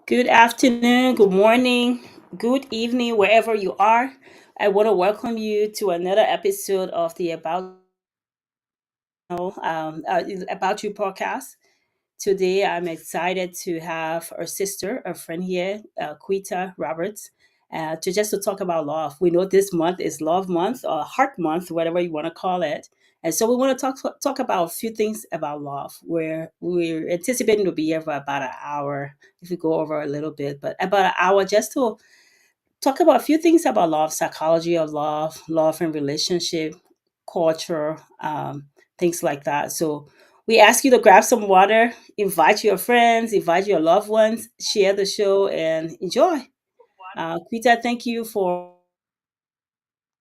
Good afternoon, good morning, good evening, wherever you are. I want to welcome you to another episode of the About You podcast. Today, I'm excited to have our sister, a friend here, Quita Roberts, to talk about love. We know this month is Love Month or Heart Month, whatever you want to call it, and so we want to talk about a few things about love. Where we're anticipating to be here for about an hour, if we go over a little bit, but about an hour just to talk about a few things about love, psychology of love, love and relationship, culture, things like that. So we ask you to grab some water, invite your friends, invite your loved ones, share the show, and enjoy. Quita, thank you for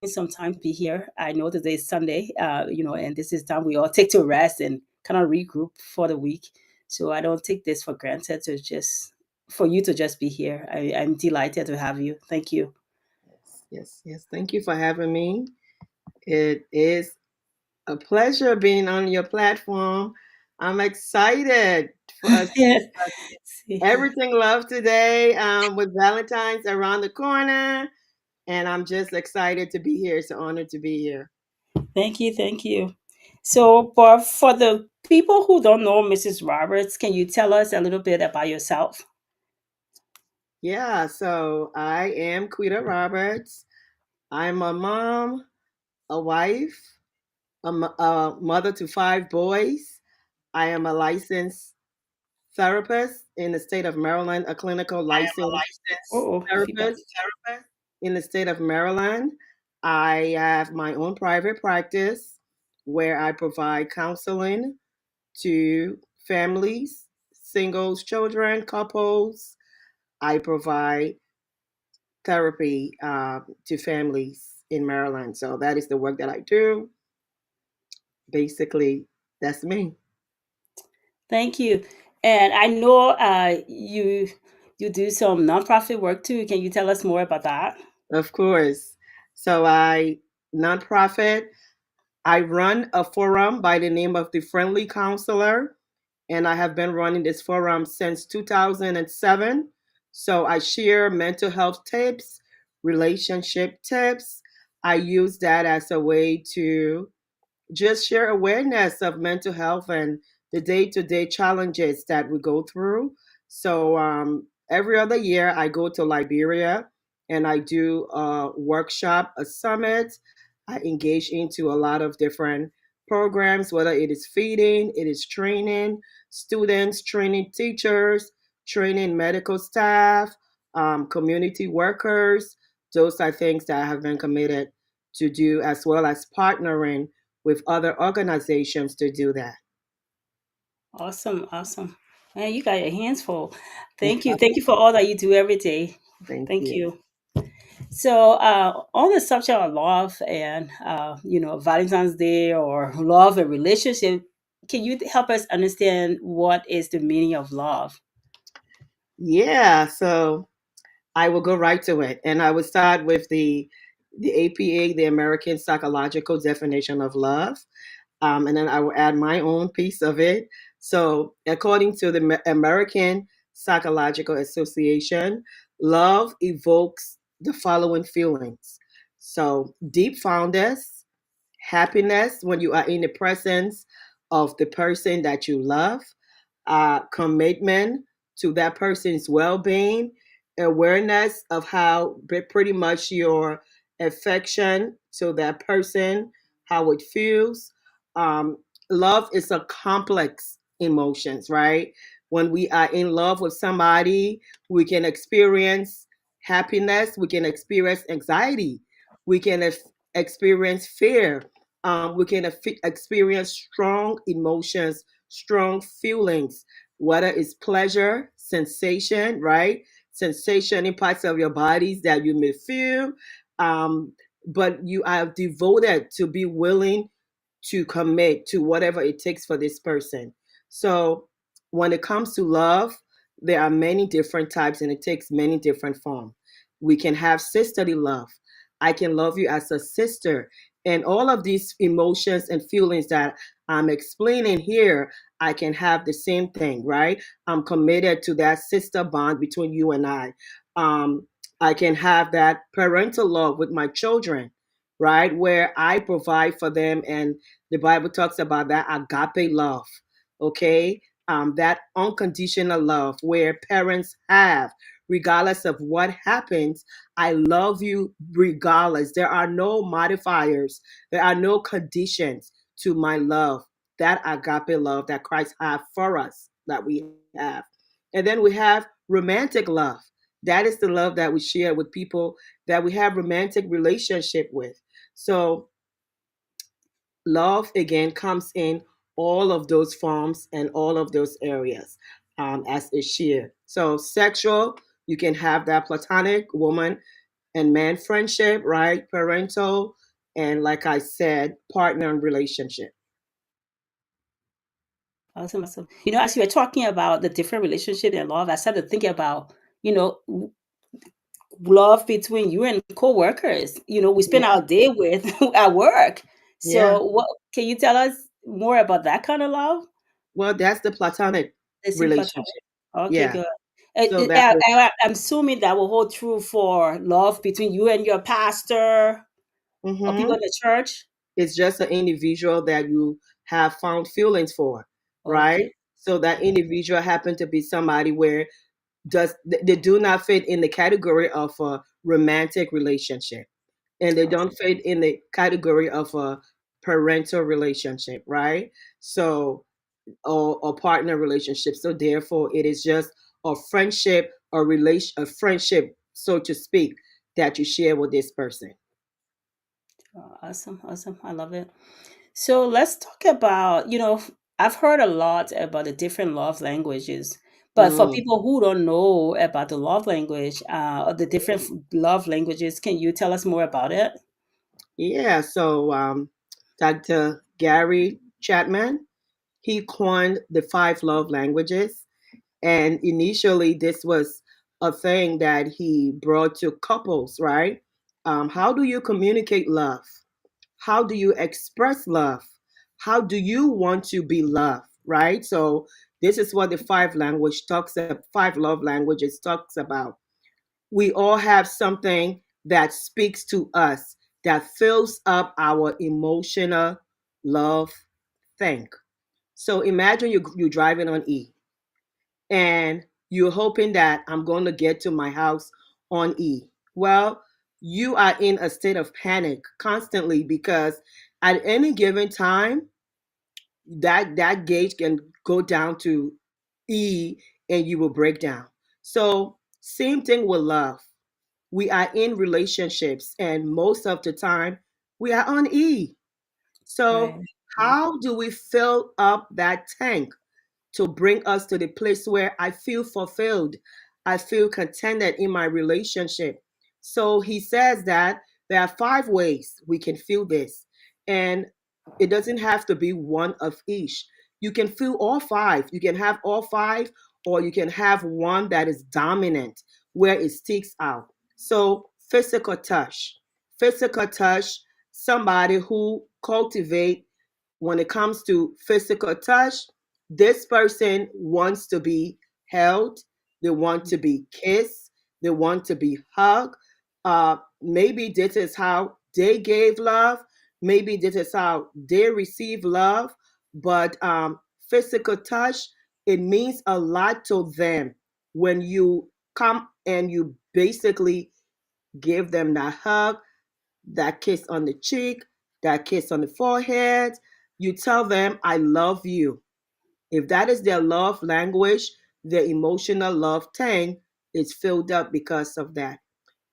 some time to be here. I know today is Sunday, and this is time we all take to rest and kind of regroup for the week. So I don't take this for granted to just for you to just be here. I'm delighted to have you. Thank you. Yes. Thank you for having me. It is a pleasure being on your platform. I'm excited for us to Yes. discuss See. everything love today with Valentine's around the corner. And I'm just excited to be here. It's an honor to be here. Thank you, thank you. So, but for the people who don't know Mrs. Roberts, can you tell us a little bit about yourself? Yeah, so I am Quita Roberts. I'm a mom, a wife, a mother to five boys. I am a licensed therapist in the state of Maryland, a clinical licensed Oh, feedback. therapist in the state of Maryland. I have my own private practice where I provide counseling to families, singles, children, couples. I provide therapy to families in Maryland. So that is the work that I do. Basically, that's me. Thank you. And I know you do some nonprofit work too. Can you tell us more about that? Of course. So I nonprofit. I run a forum by the name of the Friendly Counselor, and I have been running this forum since 2007. So I share mental health tips, relationship tips. I use that as a way to just share awareness of mental health and the day-to-day challenges that we go through. So every other year I go to Liberia and I do a workshop, a summit. I engage into a lot of different programs, whether it is feeding, it is training students, training teachers, training medical staff, community workers. Those are things that I have been committed to do, as well as partnering with other organizations to do that. Awesome, awesome. Man, you got your hands full. Thank you. Thank you for all that you do every day. Thank Thank you. you. So, on the subject of love and Valentine's Day or love and relationship, can you help us understand what is the meaning of love? Yeah, so I will go right to it, and I will start with the APA, the American Psychological Definition of Love, and then I will add my own piece of it. So, according to the American Psychological Association, love evokes the following feelings. So, deep fondness, happiness when you are in the presence of the person that you love, commitment to that person's well being, awareness of how pretty much your affection to that person, how it feels. Um, Love is a complex emotions, right? When we are in love with somebody, we can experience happiness, we can experience anxiety, we can experience fear, we can experience strong emotions, strong feelings, whether it's pleasure, sensation, right? Sensation in parts of your bodies that you may feel, um, but you are devoted to be willing to commit to whatever it takes for this person. So when it comes to love, there are many different types and it takes many different forms. We can have sisterly love. I can love you as a sister And all of these emotions and feelings that I'm explaining here, I can have the same thing, right? I'm committed to that sister bond between you and I. I can have that parental love with my children, right? Where I provide for them, and the Bible talks about that agape love, okay? That unconditional love where parents have, regardless of what happens, I love you regardless. There are no modifiers, there are no conditions to my love. That agape love that Christ has for us, that we have. And then we have romantic love. That is the love that we share with people that we have romantic relationship with. So love again comes in all of those forms and all of those areas, as is shared. So sexual, you can have that platonic woman and man friendship, right? Parental, and like I said, partner and relationship. Awesome, awesome. As you were talking about the different relationship and love, I started thinking about, you know, love between you and coworkers. We spend Yeah, our day with at work. yeah. So, what can you tell us more about that kind of love? Well, that's the platonic It's in platonic. relationship. Okay, Yeah. good. So that will, I'm assuming that will hold true for love between you and your pastor or people hmm in the church. it's just an individual that you have found feelings for, right? Okay, So that individual happened to be somebody where does they do not fit in the category of a romantic relationship, and they don't awesome. fit in the category of a parental relationship, right? So or partner relationship. So therefore, it is just a friendship, a friendship, so to speak, that you share with this person. Awesome, awesome. I love it. So let's talk about, I've heard a lot about the different love languages, but for Mm, people who don't know about the love language, or the different love languages, can you tell us more about it? yeah. So Dr. Gary Chapman, he coined the five love languages, and initially this was a thing that he brought to couples, right? How do you communicate love? How do you express love? How do you want to be loved, right? So this is what the five love languages talks about. We all have something that speaks to us, that fills up our emotional love tank. So imagine you driving on E, and you're hoping that I'm going to get to my house on E. Well, you are in a state of panic constantly because at any given time, that gauge can go down to E and you will break down. So, same thing with love. We are in relationships, and most of the time, we are on E. So, Right. Right. how do we fill up that tank to bring us to the place where I feel fulfilled? I feel contented in my relationship. So he says that there are five ways we can feel this. And it doesn't have to be one of each. You can feel all five. You can have all five, or you can have one that is dominant where it sticks out. So physical touch. Physical touch, somebody who cultivate when it comes to physical touch, this person wants to be held, they want to be kissed, they want to be hugged. Maybe this is how they gave love, maybe this is how they receive love, but physical touch, it means a lot to them when you come and you basically give them that hug, that kiss on the cheek, that kiss on the forehead. You tell them, I love you. If that is their love language, their emotional love tank is filled up because of that.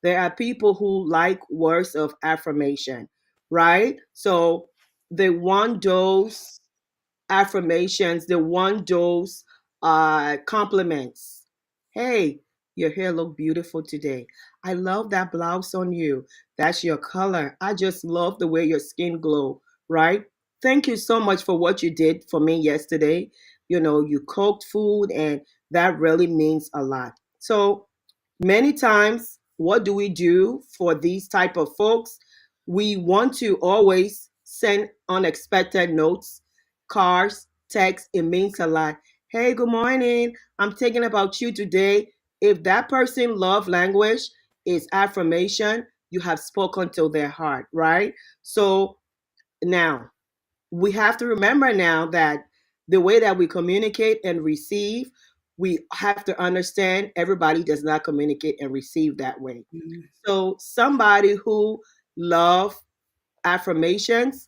There are people who like words of affirmation, right? So they want those affirmations, they want those compliments. Hey, your hair look beautiful today. I love that blouse on you. That's your color. I just love the way your skin glow, right? Thank you so much for what you did for me yesterday. You cooked food, and that really means a lot. So many times, what do we do for these type of folks? We want to always send unexpected notes, cards, texts. It means a lot. Hey, good morning. I'm thinking about you today. If that person love language is affirmation, you have spoken to their heart, right? So now we have to remember now that the way that we communicate and receive, we have to understand everybody does not communicate and receive that way. Mhm. So somebody who love affirmations,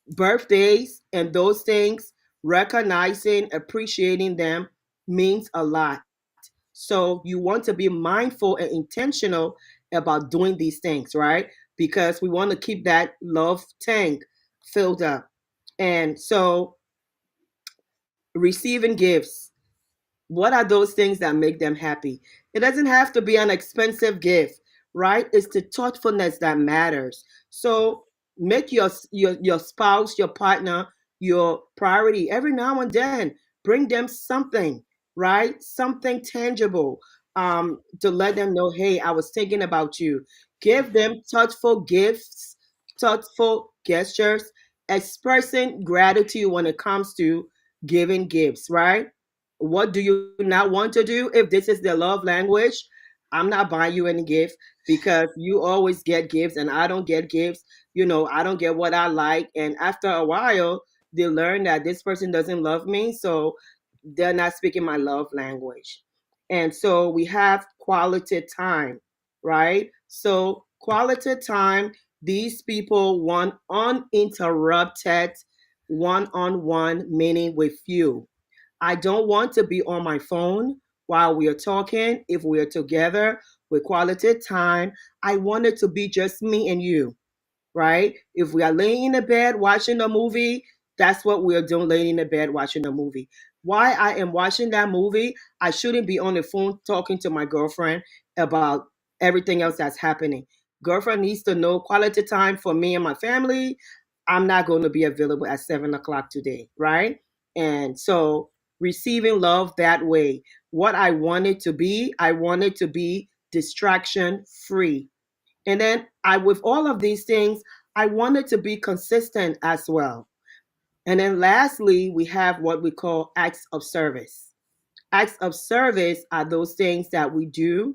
birthdays, and those things, recognizing, appreciating them means a lot. So you want to be mindful and intentional about doing these things, right? Because we want to keep that love tank filled up. And so receiving gifts, what are those things that make them happy? It doesn't have to be an expensive gift, right? It's the thoughtfulness that matters. So make your spouse, your partner, your priority every now and then. Bring them something, right? Something tangible, to let them know, hey, I was thinking about you. Give them thoughtful gifts, thoughtful gestures, expressing gratitude when it comes to giving gifts, right? What do you not want to do? If this is their love language, I'm not buying you any gift because you always get gifts and I don't get gifts. I don't get what I like. And after a while, they learn that this person doesn't love me. So they're not speaking my love language. And so we have quality time, right? So quality time, these people want uninterrupted one-on-one meeting with you. I don't want to be on my phone while we are talking. If we are together with quality time, I want it to be just me and you, right? If we are laying in the bed watching a movie, that's what we are doing, laying in the bed watching a movie. Why I am watching that movie, I shouldn't be on the phone talking to my girlfriend about everything else that's happening. Girlfriend needs to know quality time for me and my family. I'm not going to be available at 7 o'clock today, right? And so receiving love that way, what I wanted to be distraction free. And then with all of these things, I wanted to be consistent as well. And then lastly, we have what we call acts of service. Acts of service are those things that we do,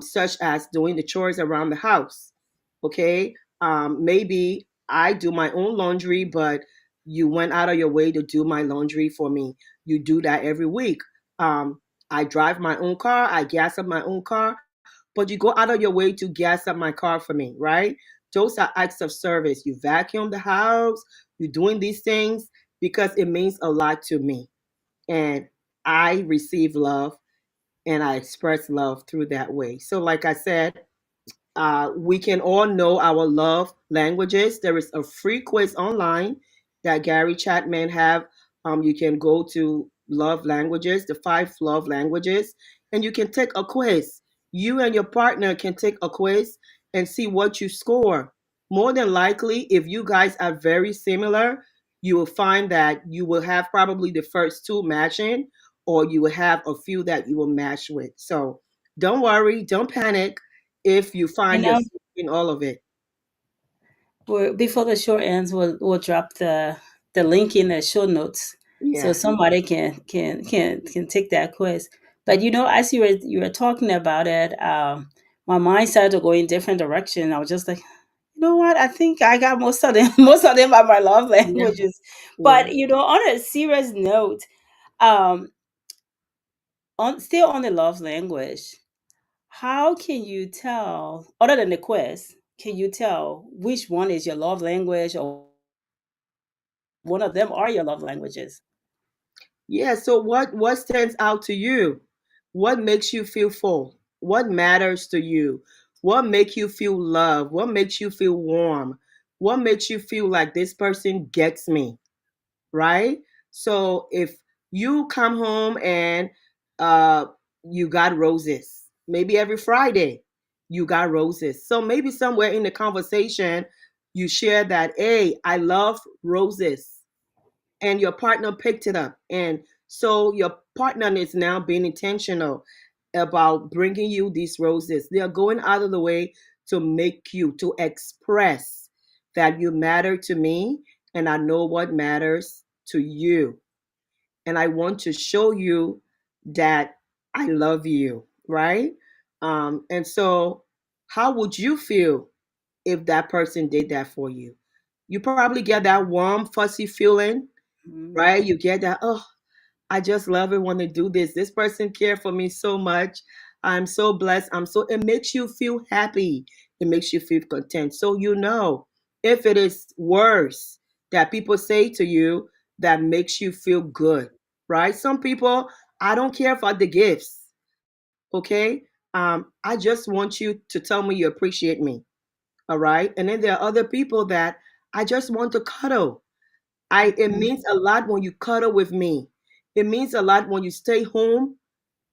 such as doing the chores around the house. Okay. Maybe I do my own laundry, but you went out of your way to do my laundry for me. You do that every week. I drive my own car, I gas up my own car, but you go out of your way to gas up my car for me, right? Those are acts of service. You vacuum the house, you're doing these things because it means a lot to me. And I receive love and I express love through that way. So, like I said, we can all know our love languages. There is a free quiz online that Gary Chapman have. You can go to love languages, the 5 love languages, and you can take a quiz. You and your partner can take a quiz and see what you score. More than likely, if you guys are very similar, you will find that you will have probably the first two matching, or you will have a few that you will match with. So don't worry, don't panic if you You find know, yourself in all of it. before the show ends, we'll drop the link in the show notes so Yeah. somebody can take that quiz. But as you were talking about it, my mind started to go in different direction. I was just like, you know what? I think I got most of them. Most of them are my love Yeah. languages. Yeah. But on a serious note, um, on still on the love language, how can you tell, other than the quiz, can you tell which one is your love language or one of them are your love languages? Yeah. So what stands out to you? What makes you feel full? What matters to you? What makes you feel love? What makes you feel warm? What makes you feel like this person gets me? Right? So if you come home and uh you got roses, maybe every Friday you got roses. So maybe somewhere in the conversation you share that, hey, I love roses, and your partner picked it up. And so your partner is now being intentional about bringing you these roses. They are going out of the way to make you, to express that you matter to me and I know what matters to you. And I want to show you that I love you, right? And so, how would you feel if that person did that for you? You probably get that warm, fuzzy feeling, Mhm. right? You get that, oh, I just love it when they do this. This person care for me so much. I'm so blessed. It makes you feel happy. It makes you feel content. So if it is worse that people say to you that makes you feel good, right? Some people, I don't care about the gifts. Okay. I just want you to tell me you appreciate me. All right. And then there are other people that I just want to cuddle. It Mhm. means a lot when you cuddle with me. It means a lot when you stay home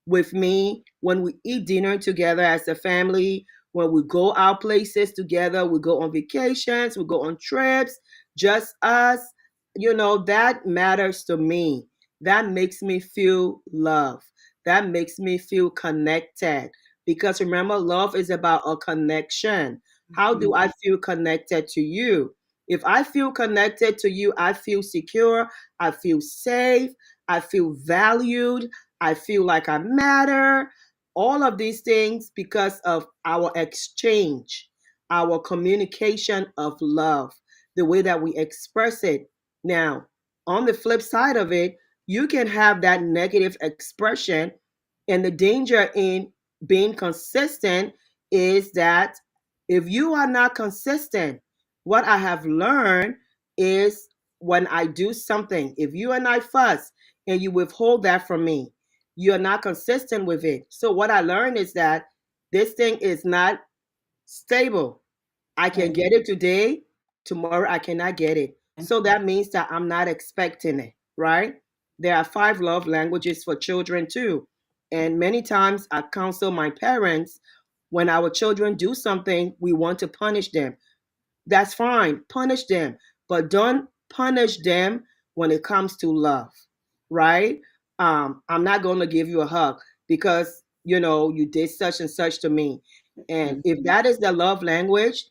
with me, when we eat dinner together as a family, when we go out places together, we go on vacations, we go on trips, just us. That matters to me. That makes me feel love. That makes me feel connected. Because remember, love is about a connection. How do I Mhm. feel connected to you? If I feel connected to you, I feel secure, I feel safe, I feel valued, I feel like I matter. All of these things because of our exchange, our communication of love, the way that we express it. Now, on the flip side of it, you can have that negative expression, and the danger in being consistent is that if you are not consistent, what I have learned is when I do something, if you and I fuss and you withhold that from me, you're not consistent with it. So what I learned is that this thing is not stable. I can Right. get it today, tomorrow I cannot get it. So that means that I'm not expecting it, right? There are 5 love languages for children too. And many times I counsel my parents when our children do something, we want to punish them. That's fine. Punish them, but don't punish them when it comes to love, right? I'm not going to give you a hug because you did such and such to me. And Mhm. if that is the love language,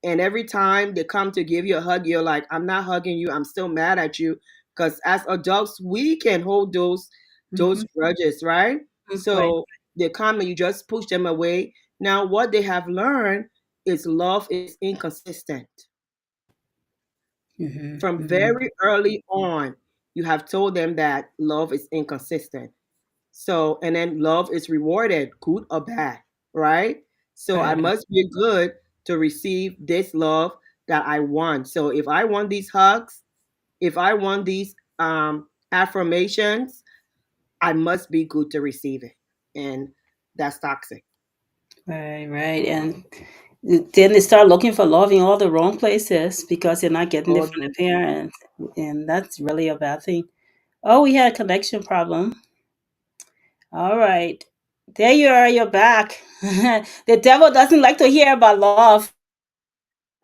and every time they come to give you a hug, you're like, I'm not hugging you. I'm still mad at you. Because as adults, we can hold those Mhm. grudges, right? Right. So they come and you just push them away. Now, what they have learned is love is inconsistent. Mhm. From Mhm. very early on, you have told them that love is inconsistent. So, and then love is rewarded, good or bad, right? So I Right. must be good to receive this love that I want. So if I want these hugs, if I want these affirmations, I must be good to receive it. And that's toxic. Right. Right. And then they start looking for love in all the wrong places because they're not getting it Or from the parents, and that's really a bad thing. Oh, we had a connection problem. All right, there you are. You're back. The devil doesn't like to hear about love.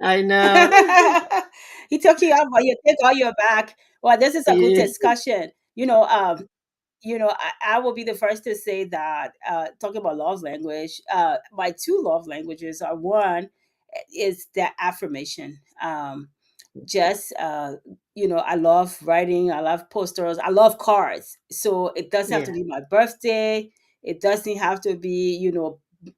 I know. He took you out, but you think, oh, you're back. Well, this is a good Yeah. discussion. I will be the first to say that talking about love language, my two love languages are one is the affirmation. Just I love writing, I love posters, I love cards. So it doesn't have to Yeah. be my birthday, it doesn't have to be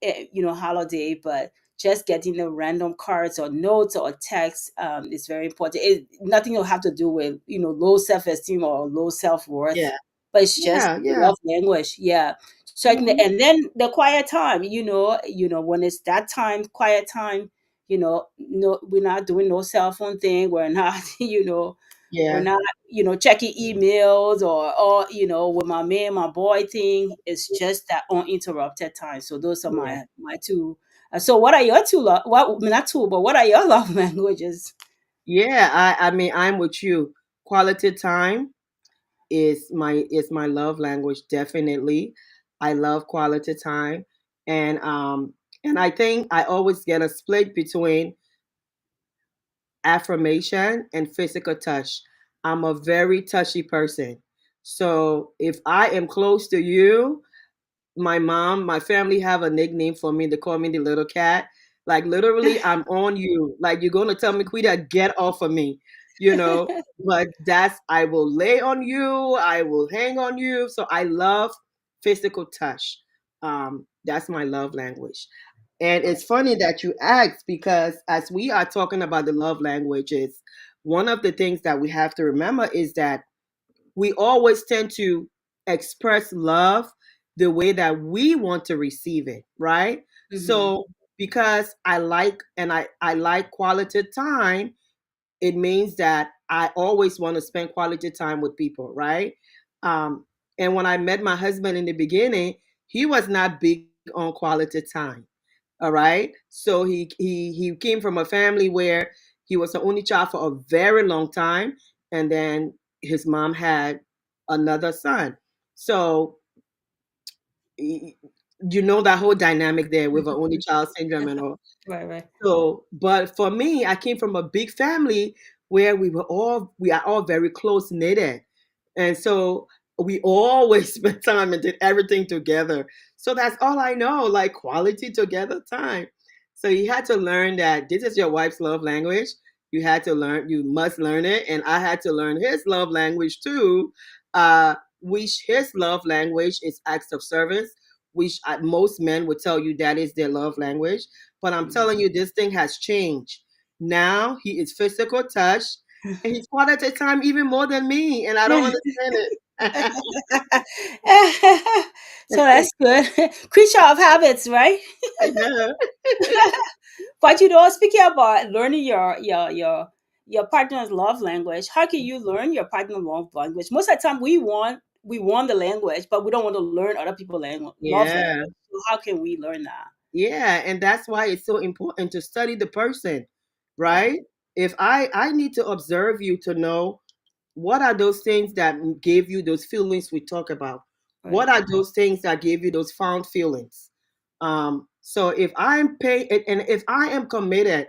holiday, but just getting the random cards or notes or text is very important. Nothing will have to do with low self-esteem or low self-worth, Yeah. but it's just Yeah. Yeah. love language. Yeah, certainly. Mhm. And then the quiet time, when it's that time, quiet time, no, we're not doing no cell phone thing, we're not we're Yeah. not checking emails or with my man, my boy thing. It's just that uninterrupted time. So those are Yeah. my two. So what are your two not two, but what are your love languages? Yeah. I mean, I'm with you. Quality time is my love language, definitely. I love quality time. And I think I always get a split between affirmation and physical touch. I'm a very touchy person. So if I am close to you, my family have a nickname for me. They call me the little cat. Like literally, I'm on you. Like you're gonna tell me, Quita, get off of me, you know. But that's I will lay on you, I will hang on you. So I love physical touch. That's my love language. And it's funny that you asked because as we are talking about the love languages, one of the things that we have to remember is that we always tend to express love the way that we want to receive it, right? Mm-hmm. So because I like quality time, it means that I always want to spend quality time with people, right? Um, and when I met my husband in the beginning, he was not big on quality time. All right. So he came from a family where he was the only child for a very long time, and then his mom had another son. So y- you know that whole dynamic there with an only child syndrome and all. Right, right. So, but for me, I came from a big family where we are all very close knitted. And so we always spent time and did everything together. So that's all I know, like quality together time. So you had to learn that this is your wife's love language. You must learn it. And I had to learn his love language too, which his love language is acts of service, which most men would tell you that is their love language. But I'm Mhm. telling you, this thing has changed. Now he is physical touch and he's quality time even more than me. And I don't understand it. So that's good. Creature of habits, right? Yeah. But speaking about learning your partner's love language, how can you learn your partner's love language? Most of the time, we want the language, but we don't want to learn other people's love Yeah. language. So how can we learn that? Yeah. And that's why it's so important to study the person, Right, right? If I need to observe you to know what are those things that gave you those feelings we talk about? What right, are those things that gave you those found feelings? So if I'm paying and if I am committed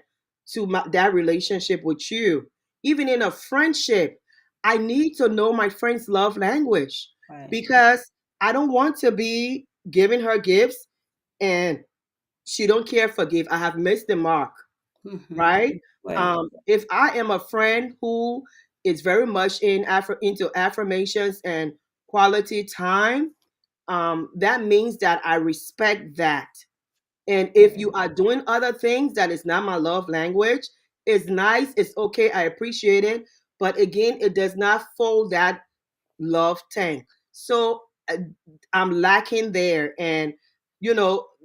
to that relationship with you, even in a friendship, I need to know my friend's love language right. because I don't want to be giving her gifts and she don't care for gift. I have missed the mark, Mm-hmm. right? Right, If I am a friend who is very much into affirmations and quality time, that means that I respect that. And if right, you are doing other things that is not my love language, it's nice, it's okay, I appreciate it. But again, it does not fold that love tank. So I'm lacking there. And,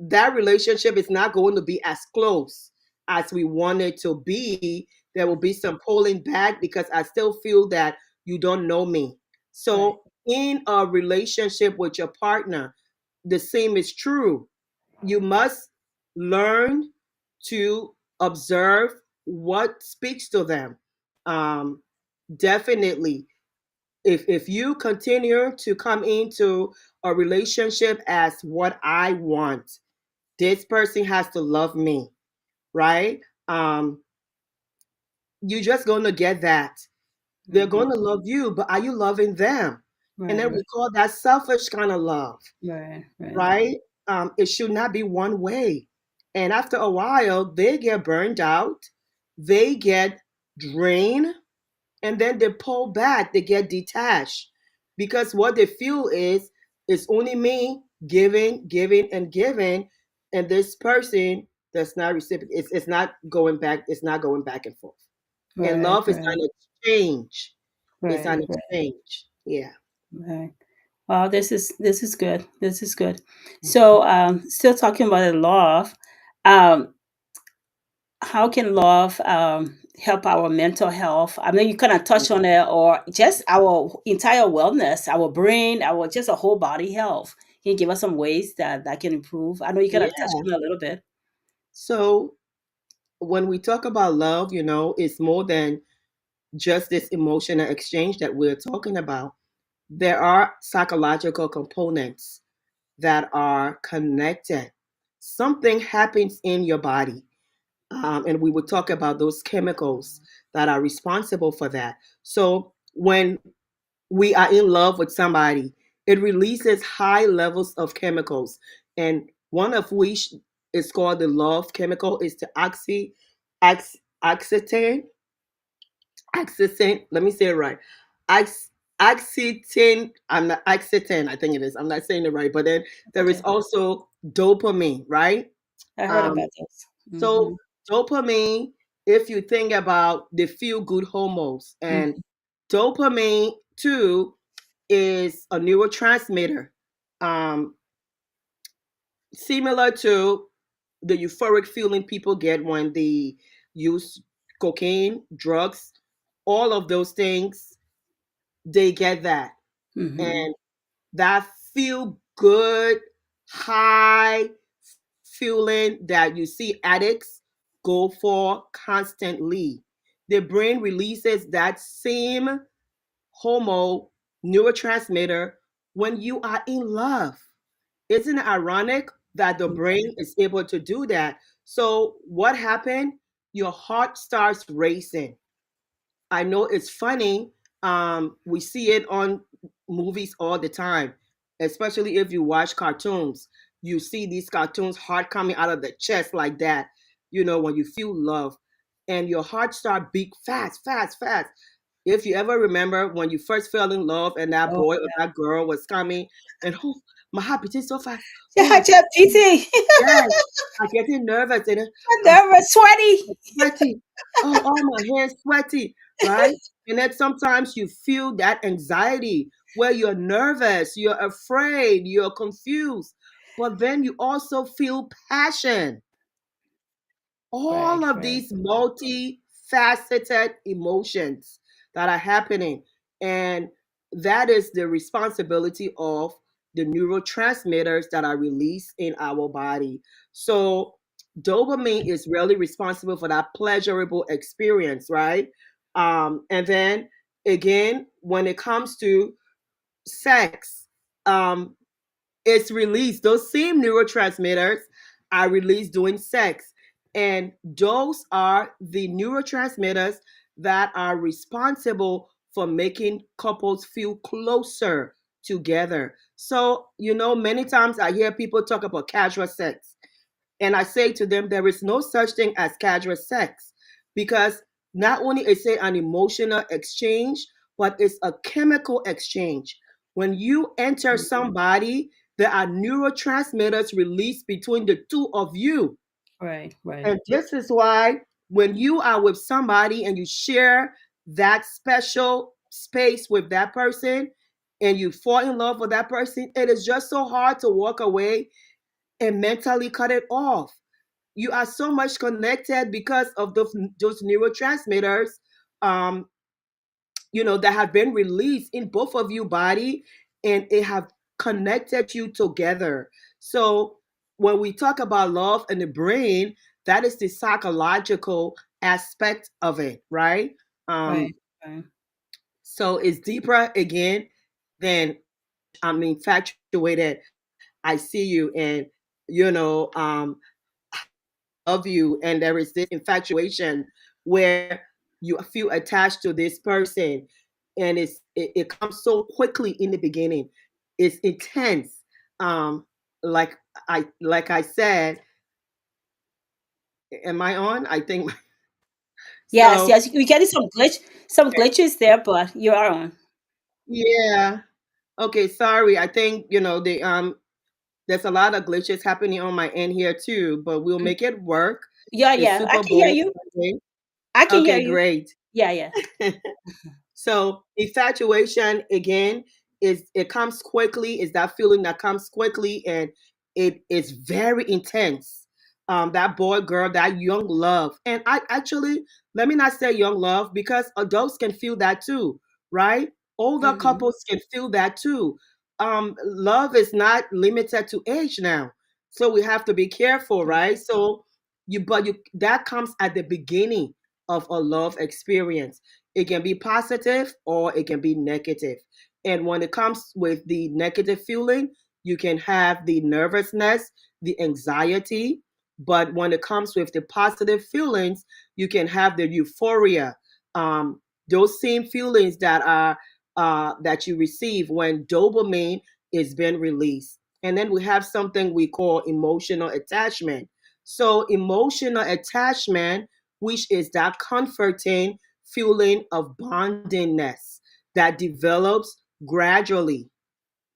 that relationship is not going to be as close as we want it to be. There will be some pulling back because I still feel that you don't know me. right, So, in a relationship with your partner, the same is true. You must learn to observe what speaks to them. Um, Definitely if you continue to come into a relationship as what I want, this person has to love me, right? Um, you're just gonna get that. They're mm-hmm. gonna love you, but are you loving them? And Right, then right, we call that selfish kind of love, right, right, right? It should not be one way. And after a while, they get burned out, they get drained, and then they pull back, they get detached because what they feel is it's only me giving, giving, and giving, and this person does not reciprocate. It's not going back. It's not going back and forth. And right, love is right, an exchange. It's right, an right, exchange. Yeah. right. Wow, this is good. This is good. So, still talking about the love. Um, how can love help our mental health? I mean, you kind of touch on it, or just our entire wellness, our brain, our just a whole body health. Can you give us some ways that can improve? I know you kind of Yeah. touched on it a little bit. So when we talk about love, it's more than just this emotional exchange that we're talking about. There are psychological components that are connected. Something happens in your body. And we would talk about those chemicals that are responsible for that. So when we are in love with somebody, it releases high levels of chemicals, and one of which It's called the love chemical. It's the oxytocin. Oxytocin. Let me say it right. Ox, oxytocin. I'm not oxytocin. I think it is. I'm not saying it right. But then there is Okay. also dopamine, right? I heard Um, about those. so Mm-hmm. dopamine, if you think about the feel good hormones, and Mm-hmm. dopamine too is a neurotransmitter, um, similar to the euphoric feeling people get when they use cocaine, drugs, all of those things, they get that. Mm-hmm. And that feel good, high feeling that you see addicts go for constantly. The brain releases that same hormone neurotransmitter when you are in love. Isn't it ironic that the Okay. brain is able to do that? So, what happened? Your heart starts racing. I know it's funny. We see it on movies all the time, especially if you watch cartoons. You see these cartoons, heart coming out of the chest like that, when you feel love. And your heart start beat fast, fast, fast. If you ever remember when you first fell in love and that Oh boy or that girl was coming, and oh, my heart beating so fast. yeah. Oh, Just eating. yes, I'm getting nervous and I'm Nervous, sweaty. sweaty. Oh, my hair's sweaty, right? And then sometimes you feel that anxiety where you're nervous, you're afraid, you're confused, but then you also feel passion. Right. All of Right. these multifaceted emotions that are happening. And that is the responsibility of the neurotransmitters that are released in our body. So, dopamine is really responsible for that pleasurable experience, right? And then again, when it comes to sex, um, it's released. Those same neurotransmitters are released during sex. And those are the neurotransmitters that are responsible for making couples feel closer together. So, many times I hear people talk about casual sex. And I say to them, there is no such thing as casual sex because not only is it an emotional exchange, but it's a chemical exchange. When you enter Mhm. somebody, there are neurotransmitters released between the two of you. Right. Right. And this is why when you are with somebody and you share that special space with that person and you fall in love with that person, it is just so hard to walk away and mentally cut it off. You are so much connected because of those neurotransmitters um that have been released in both of you body, and it have connected you together. So when we talk about love and the brain, that is the psychological aspect of it, right? um Right. Right. so it's deeper again than I'm infatuated, I see you, and you know love you, and there is this infatuation where you feel attached to this person, and it comes so quickly in the beginning. It's intense. um like I said, am I on? I think Yes. so. Yes. We getting some glitches there, but you are on. Yeah, okay, sorry. I think there's a lot of glitches happening on my end here too, but we'll Mm. make it work. Yeah. It's Yeah. I Super can hear Bowl you. Sunday. I can hear Okay, you. great. Yeah. Yeah. So infatuation again is it comes quickly, is that feeling that comes quickly, and it is very intense. That boy, girl, that young love. And I actually, let me not say young love because adults can feel that too, right? Older Mm-hmm. couples can feel that too. Love is not limited to age now. So we have to be careful, Right. right? So but you that comes at the beginning of a love experience. It can be positive or it can be negative. And when it comes with the negative feeling, you can have the nervousness, the anxiety. But when it comes with the positive feelings, you can have the euphoria. Those same feelings that you receive when dopamine is being released. And then we have something we call emotional attachment. So emotional attachment, which is that comforting feeling of bondingness that develops gradually.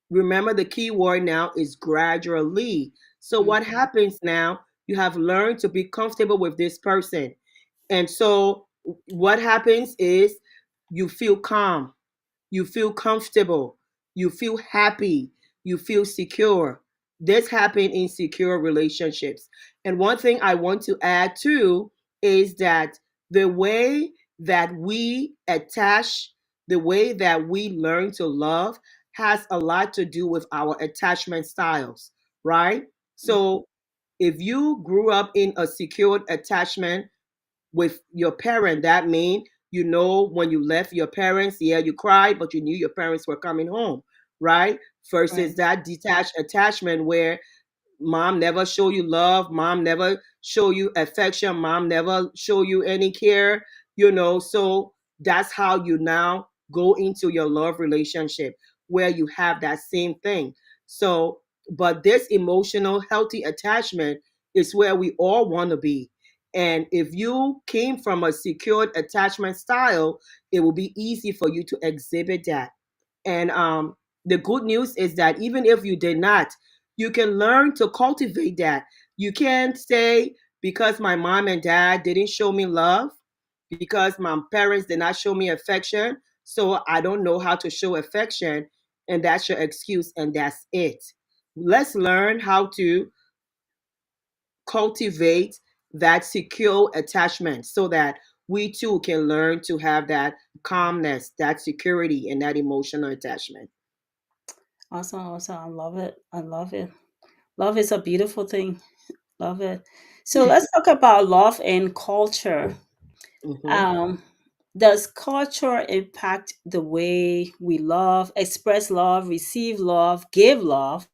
Remember, the key word now is gradually. So what Mhm. happens now? You have learned to be comfortable with this person. And so what happens is you feel calm, you feel comfortable, you feel happy, you feel secure. This happens in secure relationships. And one thing I want to add too is that the way that we attach, the way that we learn to love has a lot to do with our attachment styles, right? Mhm. So if you grew up in a secured attachment with your parent, that mean when you left your parents, yeah, you cried, but you knew your parents were coming home, right? Versus Right. that detached attachment where mom never show you love, mom never show you affection, mom never show you any care, so that's how you now go into your love relationship where you have that same thing. So but this emotional healthy attachment is where we all want to be. And if you came from a secured attachment style, it will be easy for you to exhibit that. And the good news is that even if you did not, you can learn to cultivate that. You can't say, because my mom and dad didn't show me love, because my parents did not show me affection, so I don't know how to show affection. And that's your excuse, and that's it. Let's learn how to cultivate that secure attachment so that we too can learn to have that calmness, that security, and that emotional attachment. Awesome, awesome. I love it. I love it. Love is a beautiful thing. Love it. So let's talk about love and culture. Hmm. Um, does culture impact the way we love, express love, receive love, give love,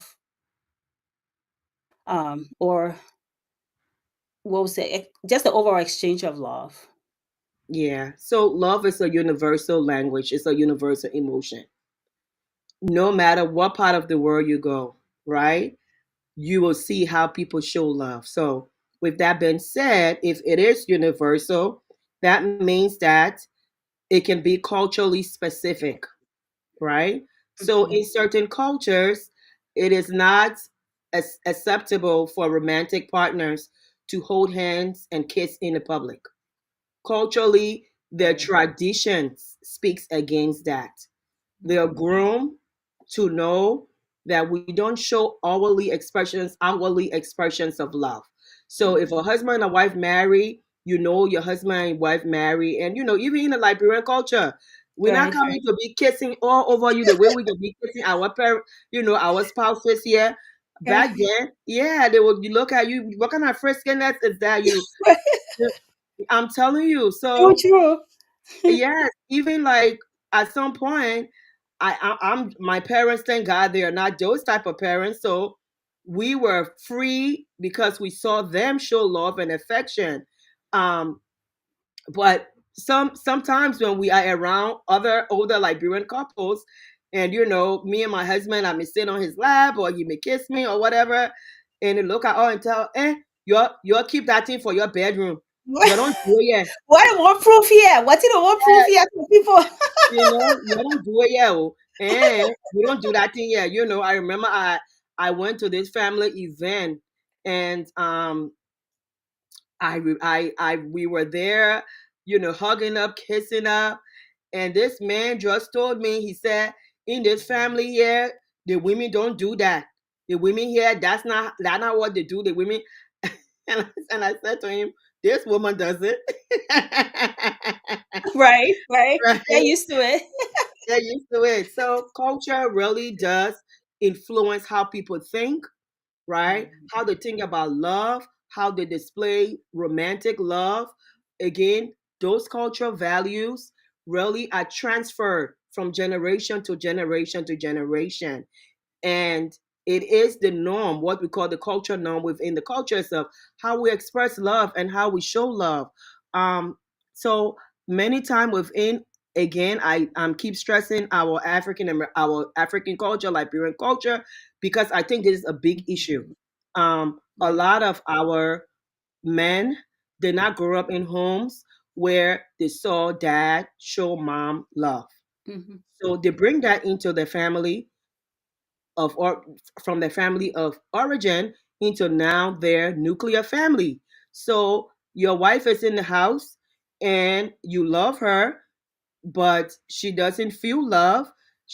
or what was it? Just the overall exchange of love. Yeah. So love is a universal language, it's a universal emotion. No matter what part of the world you go, right? You will see how people show love. So, with that being said, if it is universal, that means that it can be culturally specific, right? So, Mhm. in certain cultures, it is not acceptable for romantic partners to hold hands and kiss in the public. Culturally, their Right. traditions speaks against that. They are Mhm. groomed to know that we don't show outwardly expressions of love. So if Mhm. a husband and a wife marry, your husband and wife marry, and even in the Liberian culture, we're not Right. coming to be kissing all over you the way we can be kissing our parent, our spouses here. Right. Back then, yeah, they would look at you. What kind of friskiness is that? I'm telling you. True. So True. yes, even like at some point, I'm my parents. Thank God they are not those type of parents. So we were free because we saw them show love and affection. Um, but sometimes when we are around other older Liberian couples, and me and my husband, I may sit on his lap or he may kiss me or whatever, and they look at all and tell, you'll keep that thing for your bedroom. You don't do it yet. What a more proof here? What is the more proof here to people? You don't do it yet, oh, and you don't do that thing yet. I remember I went to this family event, and I we were there, hugging up, kissing up, and this man just told me, he said, in this family here, the women don't do that. The women here, that's not what they do. The women, and I said to him, this woman does it. Right. Right. Get Right? used to it. They're used to it. So culture really does influence how people think, right? Mhm. How they think about love, how they display romantic love. Again, those cultural values really are transferred from generation to generation to generation, and it is the norm, what we call the culture norm within the culture itself, how we express love and how we show love. So many time within, again, I keep stressing our African culture, Liberian culture, because I think this is a big issue. A Right. lot of our men did not grow up in homes where they saw dad show mom love. Mhm. So they bring that into the family of or from their family of origin into now their nuclear family. So your wife is in the house and you love her, but she doesn't feel love.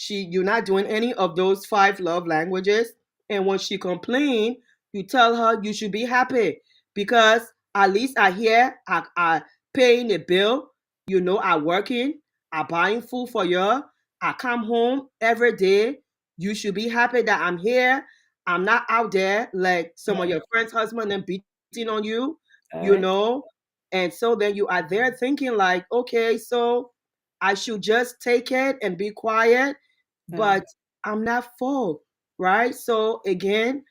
You're not doing any of those five love languages. And when she complain, you tell her you should be happy because at least I hear I paying the bill, I working, I buying food for you, I come home every day. You should be happy that I'm here. I'm not out there like some of Right. your friends' husband and beating on you, All you right. know. And so then you are there thinking like, okay, so I should just take it and be quiet, but Right. I'm not full, right? So again,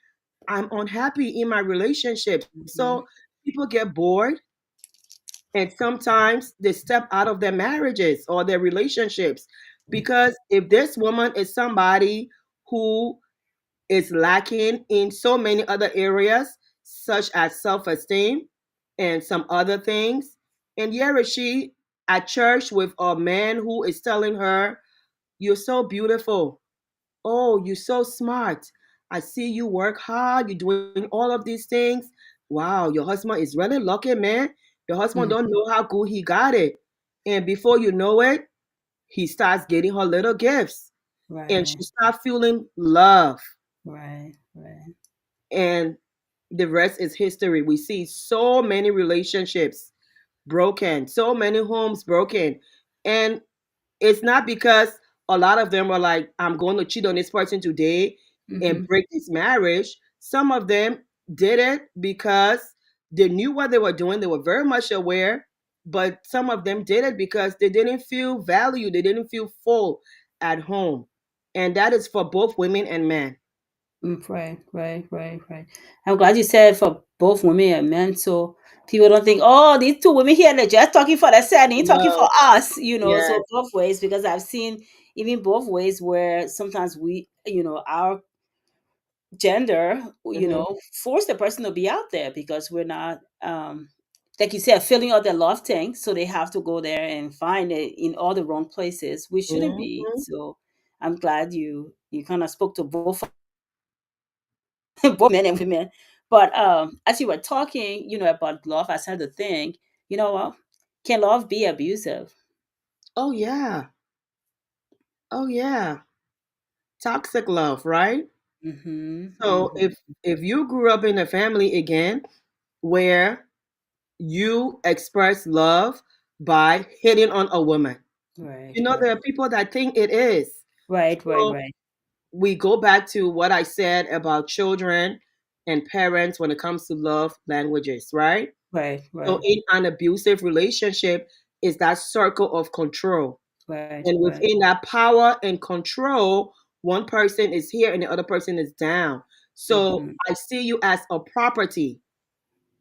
I'm unhappy in my relationship. So Mhm. people get bored and sometimes they step out of their marriages or their relationships because if this woman is somebody who is lacking in so many other areas, such as self esteem and some other things. And here is she at church with a man who is telling her, you're so beautiful. Oh, you're so smart. I see you work hard. You're doing all of these things. Wow, your husband is really lucky, man. Your husband Mhm. don't know how good he got it. And before you know it, he starts getting her little gifts. And Right. she starts feeling love. Right. Right. And the rest is history. We see so many relationships broken, so many homes broken. And it's not because a lot of them are like, I'm going to cheat on this person today and Mhm. break this marriage. Some of them did it because they knew what they were doing, they were very much aware. But some of them did it because they didn't feel valued, they didn't feel full at home. And that is for both women and men. Right, right, right, right. I'm glad you said for both women and men, so people don't think, oh, these two women here, they're just talking for themselves, they ain't talking for No, us, so yes. both ways, because I've seen even both ways where sometimes we, our gender, Hmm. force the person to be out there because we're not, like you said, filling out the love tank, so they have to go there and find it in all the wrong places. We shouldn't be. Hmm. So I'm glad you kind of spoke to both both men and women. But as you were talking, about love, I started to think, what can love be abusive? Oh yeah. Oh yeah. Toxic love, right? Mm-hmm. So Mm-hmm. if you grew up in a family again where you express love by hitting on a woman, Right, there right, are people that think it is. right, right, So right, we go back to what I said about children and parents when it comes to love languages, right? right, So right, in an abusive relationship is that circle of control. right, And right. within that power and control, one person is here and the other person is down. So Mm-hmm. I see you as a property.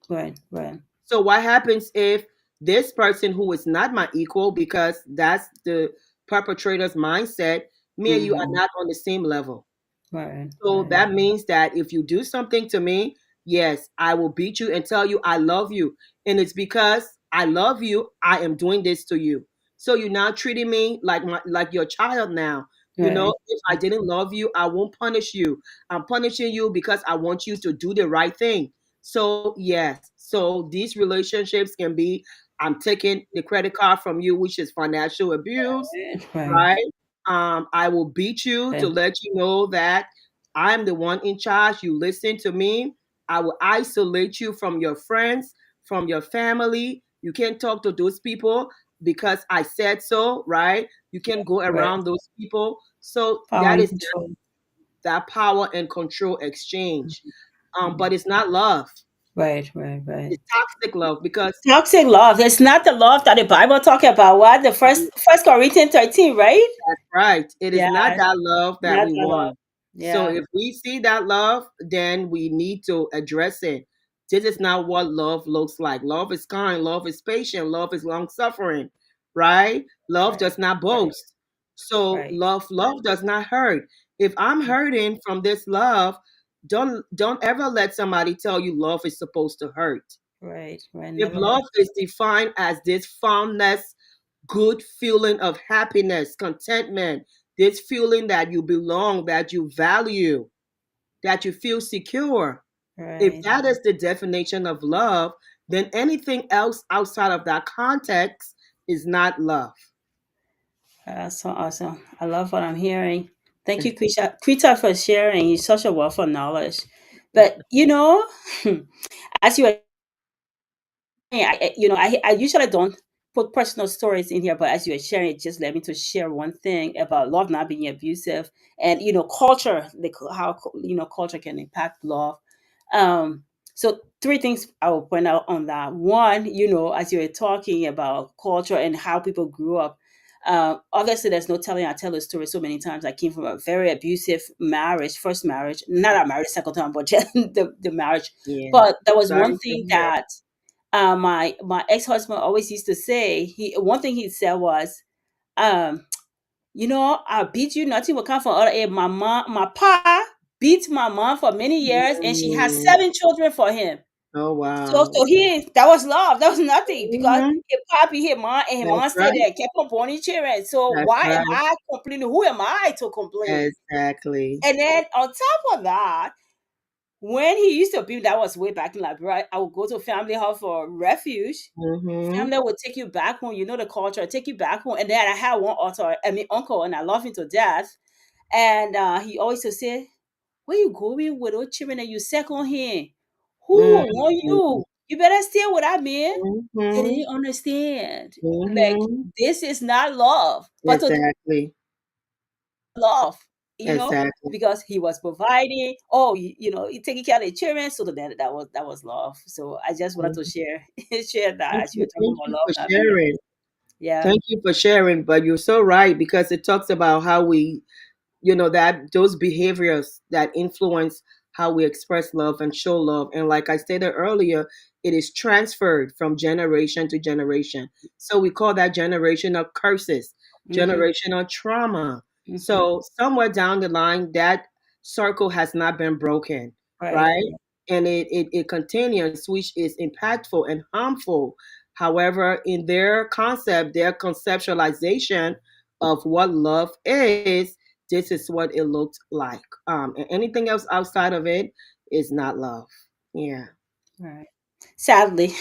Right, right. So what happens if this person who is not my equal, because that's the perpetrator's mindset, me and you are Mm-hmm. not on the same level. Right, So right, that means that if you do something to me, yes, I will beat you and tell you I love you. And it's because I love you, I am doing this to you. So you're now treating me like your child now. right. If I didn't love you, I won't punish you. I'm punishing you because I want you to do the right thing. So yes, so these relationships can be I'm taking the credit card from you, which is financial abuse, Right, right, right? I will beat you to right, let you know that I'm the one in charge. You listen to me. I will isolate you from your friends, from your family. You can't talk to those people because I said so, right? You can't go right. around those people. So Power that and is control. that power and control exchange. Mhm. But it's not love. Right, right, right. It's toxic love because Toxic love. It's not the love that the Bible talk about. What the First Corinthians 13, right? that's right. It is Yeah, not that love that not we the love. want. So Yeah, if we see that love, then we need to address it. This is not what love looks like. Love is kind, love is patient, love is long suffering, right? Love right, does not right, boast. So right. love does not hurt. If I'm hurting from this love, don't ever let somebody tell you love is supposed to hurt. Right. Right. If Never love is defined as this fondness, good feeling of happiness, contentment, this feeling that you belong, that you value, that you feel secure, if right. that is the definition of love, then anything else outside of that context is not love. That's so awesome. I love what I'm hearing. Thank you, Krita, for sharing. You're such a wealth of knowledge. But as you were I usually don't put personal stories in here, but as you were sharing, it just led me to share one thing about love not being abusive, and culture, how culture can impact love. Um, so three things I will point out on that. One, as you were talking about culture and how people grew up. Obviously, there's no telling. I tell the story so many times. I came from a very abusive marriage, first marriage, not a marriage second time, but just the marriage. Yeah. But there was one Sorry to thing hear. that my ex-husband always used to say. He One thing he said was, um I beat you, nothing will come from other end. My pa beat my mom for many years, and she has Mm. 7 children for him. Oh So wow. so he that was love. That was nothing, because Hmm. his papi, his mom, and his That's mom stayed right. there and kept on born children. So That's why am right. I complaining? Who am I to complain? Exactly. And then on top of that, when he used to be, that was way back in Liberia, I would go to family house for refuge. Hmm. Family would take you back home, the culture, take you back home. And then I had one uncle, and I love him to death. And he always would say, "Where you going with those children and you second hand? Who will want Hmm. you? You better stay with that man." They Hmm. didn't understand. Like, Hmm. this is not love. But to Exactly. love, Exactly. because he was providing. Oh, he taking care of the children. So then that was love. So I just wanted to Mhm. share that, Thank as you you. were talking Thank about you love for not being sharing. abused. Yeah. Thank you for sharing. But you're so right because it talks about how we, that those behaviors that influence how we express love and show love. And like I stated earlier, it is transferred from generation to generation. So we call that generational curses, Mm-hmm. generational trauma. Mm-hmm. So somewhere down the line, that circle has not been broken, Right. right? And it continues, which is impactful and harmful. However, in their concept, their conceptualization of what love is, this is what it looked like. And anything else outside of it is not love. Yeah, Right. Sadly.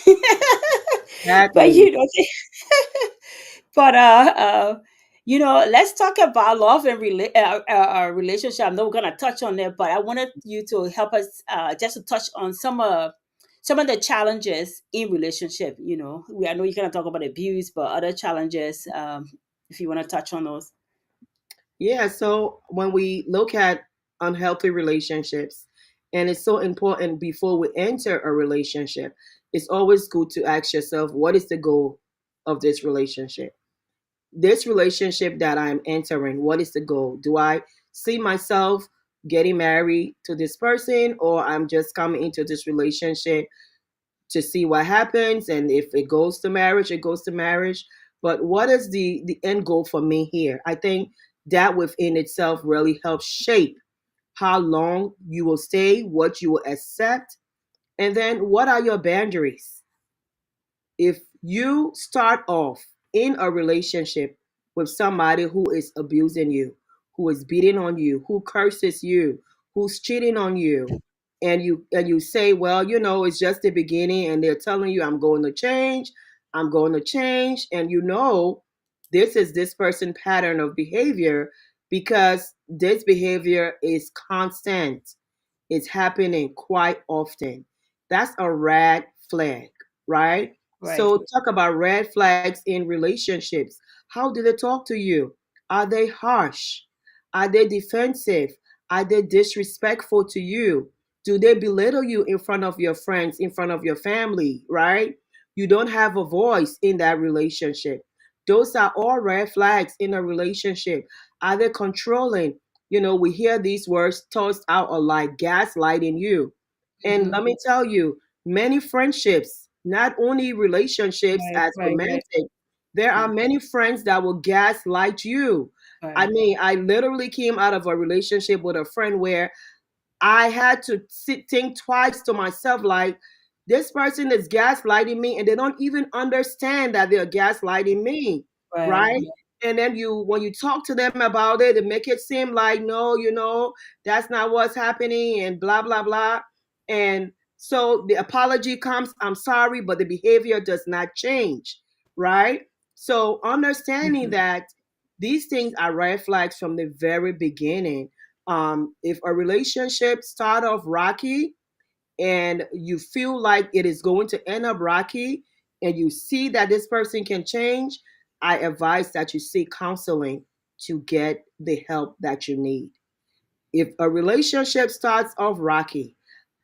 But sadly. but let's talk about love and relationship. I know we're gonna touch on it, but I wanted you to help us, just to touch on some of the challenges in relationship. I know you're gonna talk about abuse, but other challenges, if you want to touch on those. Yeah. So when we look at unhealthy relationships, and it's so important before we enter a relationship, it's always good to ask yourself, what is the goal of this relationship? This relationship that I'm entering, what is the goal? Do I see myself getting married to this person, or I'm just coming into this relationship to see what happens, and if it goes to marriage, it goes to marriage. But what is the end goal for me here? I think that within itself really helps shape how long you will stay, what you will accept, and then what are your boundaries. If you start off in a relationship with somebody who is abusing you, who is beating on you, who curses you, who's cheating on you, and you say, well, it's just the beginning, and they're telling you, I'm going to change, and this is this person pattern of behavior, because this behavior is constant, it's happening quite often. That's a red flag, right? Right. So, talk about red flags in relationships. How do they talk to you? Are they harsh? Are they defensive? Are they disrespectful to you? Do they belittle you in front of your friends, in front of your family, right? You don't have a voice in that relationship. Those are all red flags in a relationship. Are they controlling? We hear these words tossed out a like gaslighting you. And Hmm. let me tell you, many friendships, not only relationships Right. as Right. Right. romantic, there are Yeah. many friends that will gaslight you. I Right. mean, I literally came out of a relationship with a friend where I had to think twice to myself, like, This person is gaslighting me and they don't even understand that they're gaslighting me, Right. right? And then when you talk to them about it, make it seem like, no, that's not what's happening and blah, blah, blah. And so the apology comes, I'm sorry, but the behavior does not change, right? So understanding Mhm. that these things are red flags from the very beginning. If a relationship start off rocky, and you feel like it is going to end up rocky, and you see that this person can change, I advise that you seek counseling to get the help that you need. If a relationship starts off rocky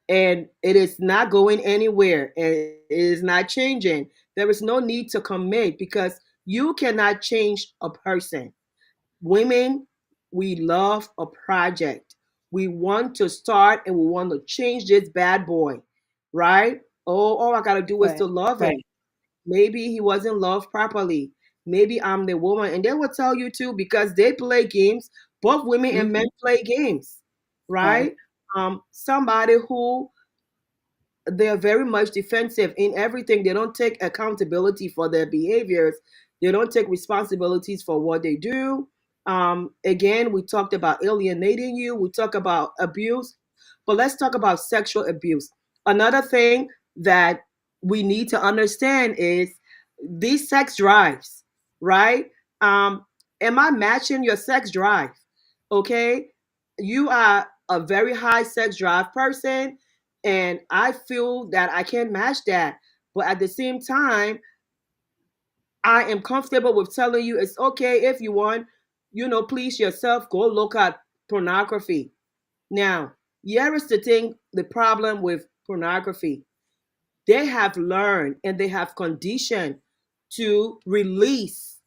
and it is not going anywhere and it is not changing, there is no need to commit because you cannot change a person. Women, we love a project. We want to start and we want to change this bad boy, right? Oh, all I gotta do is to Right. love him. Right. Maybe he wasn't loved properly. Maybe I'm the woman, and they will tell you too because they play games. Both women and men Mhm. play games, Right. right? Somebody who they're very much defensive in everything. They don't take accountability for their behaviors. They don't take responsibilities for what they do. Again, we talked about alienating you. We talk about abuse, but let's talk about sexual abuse. Another thing that we need to understand is these sex drives, right? Um, am I matching your sex drive? Okay, you are a very high sex drive person and I feel that I can match that. But at the same time, I am comfortable with telling you it's okay if you want, please yourself, go look at pornography. Now, here is the thing, the problem with pornography. They have learned and they have conditioned to release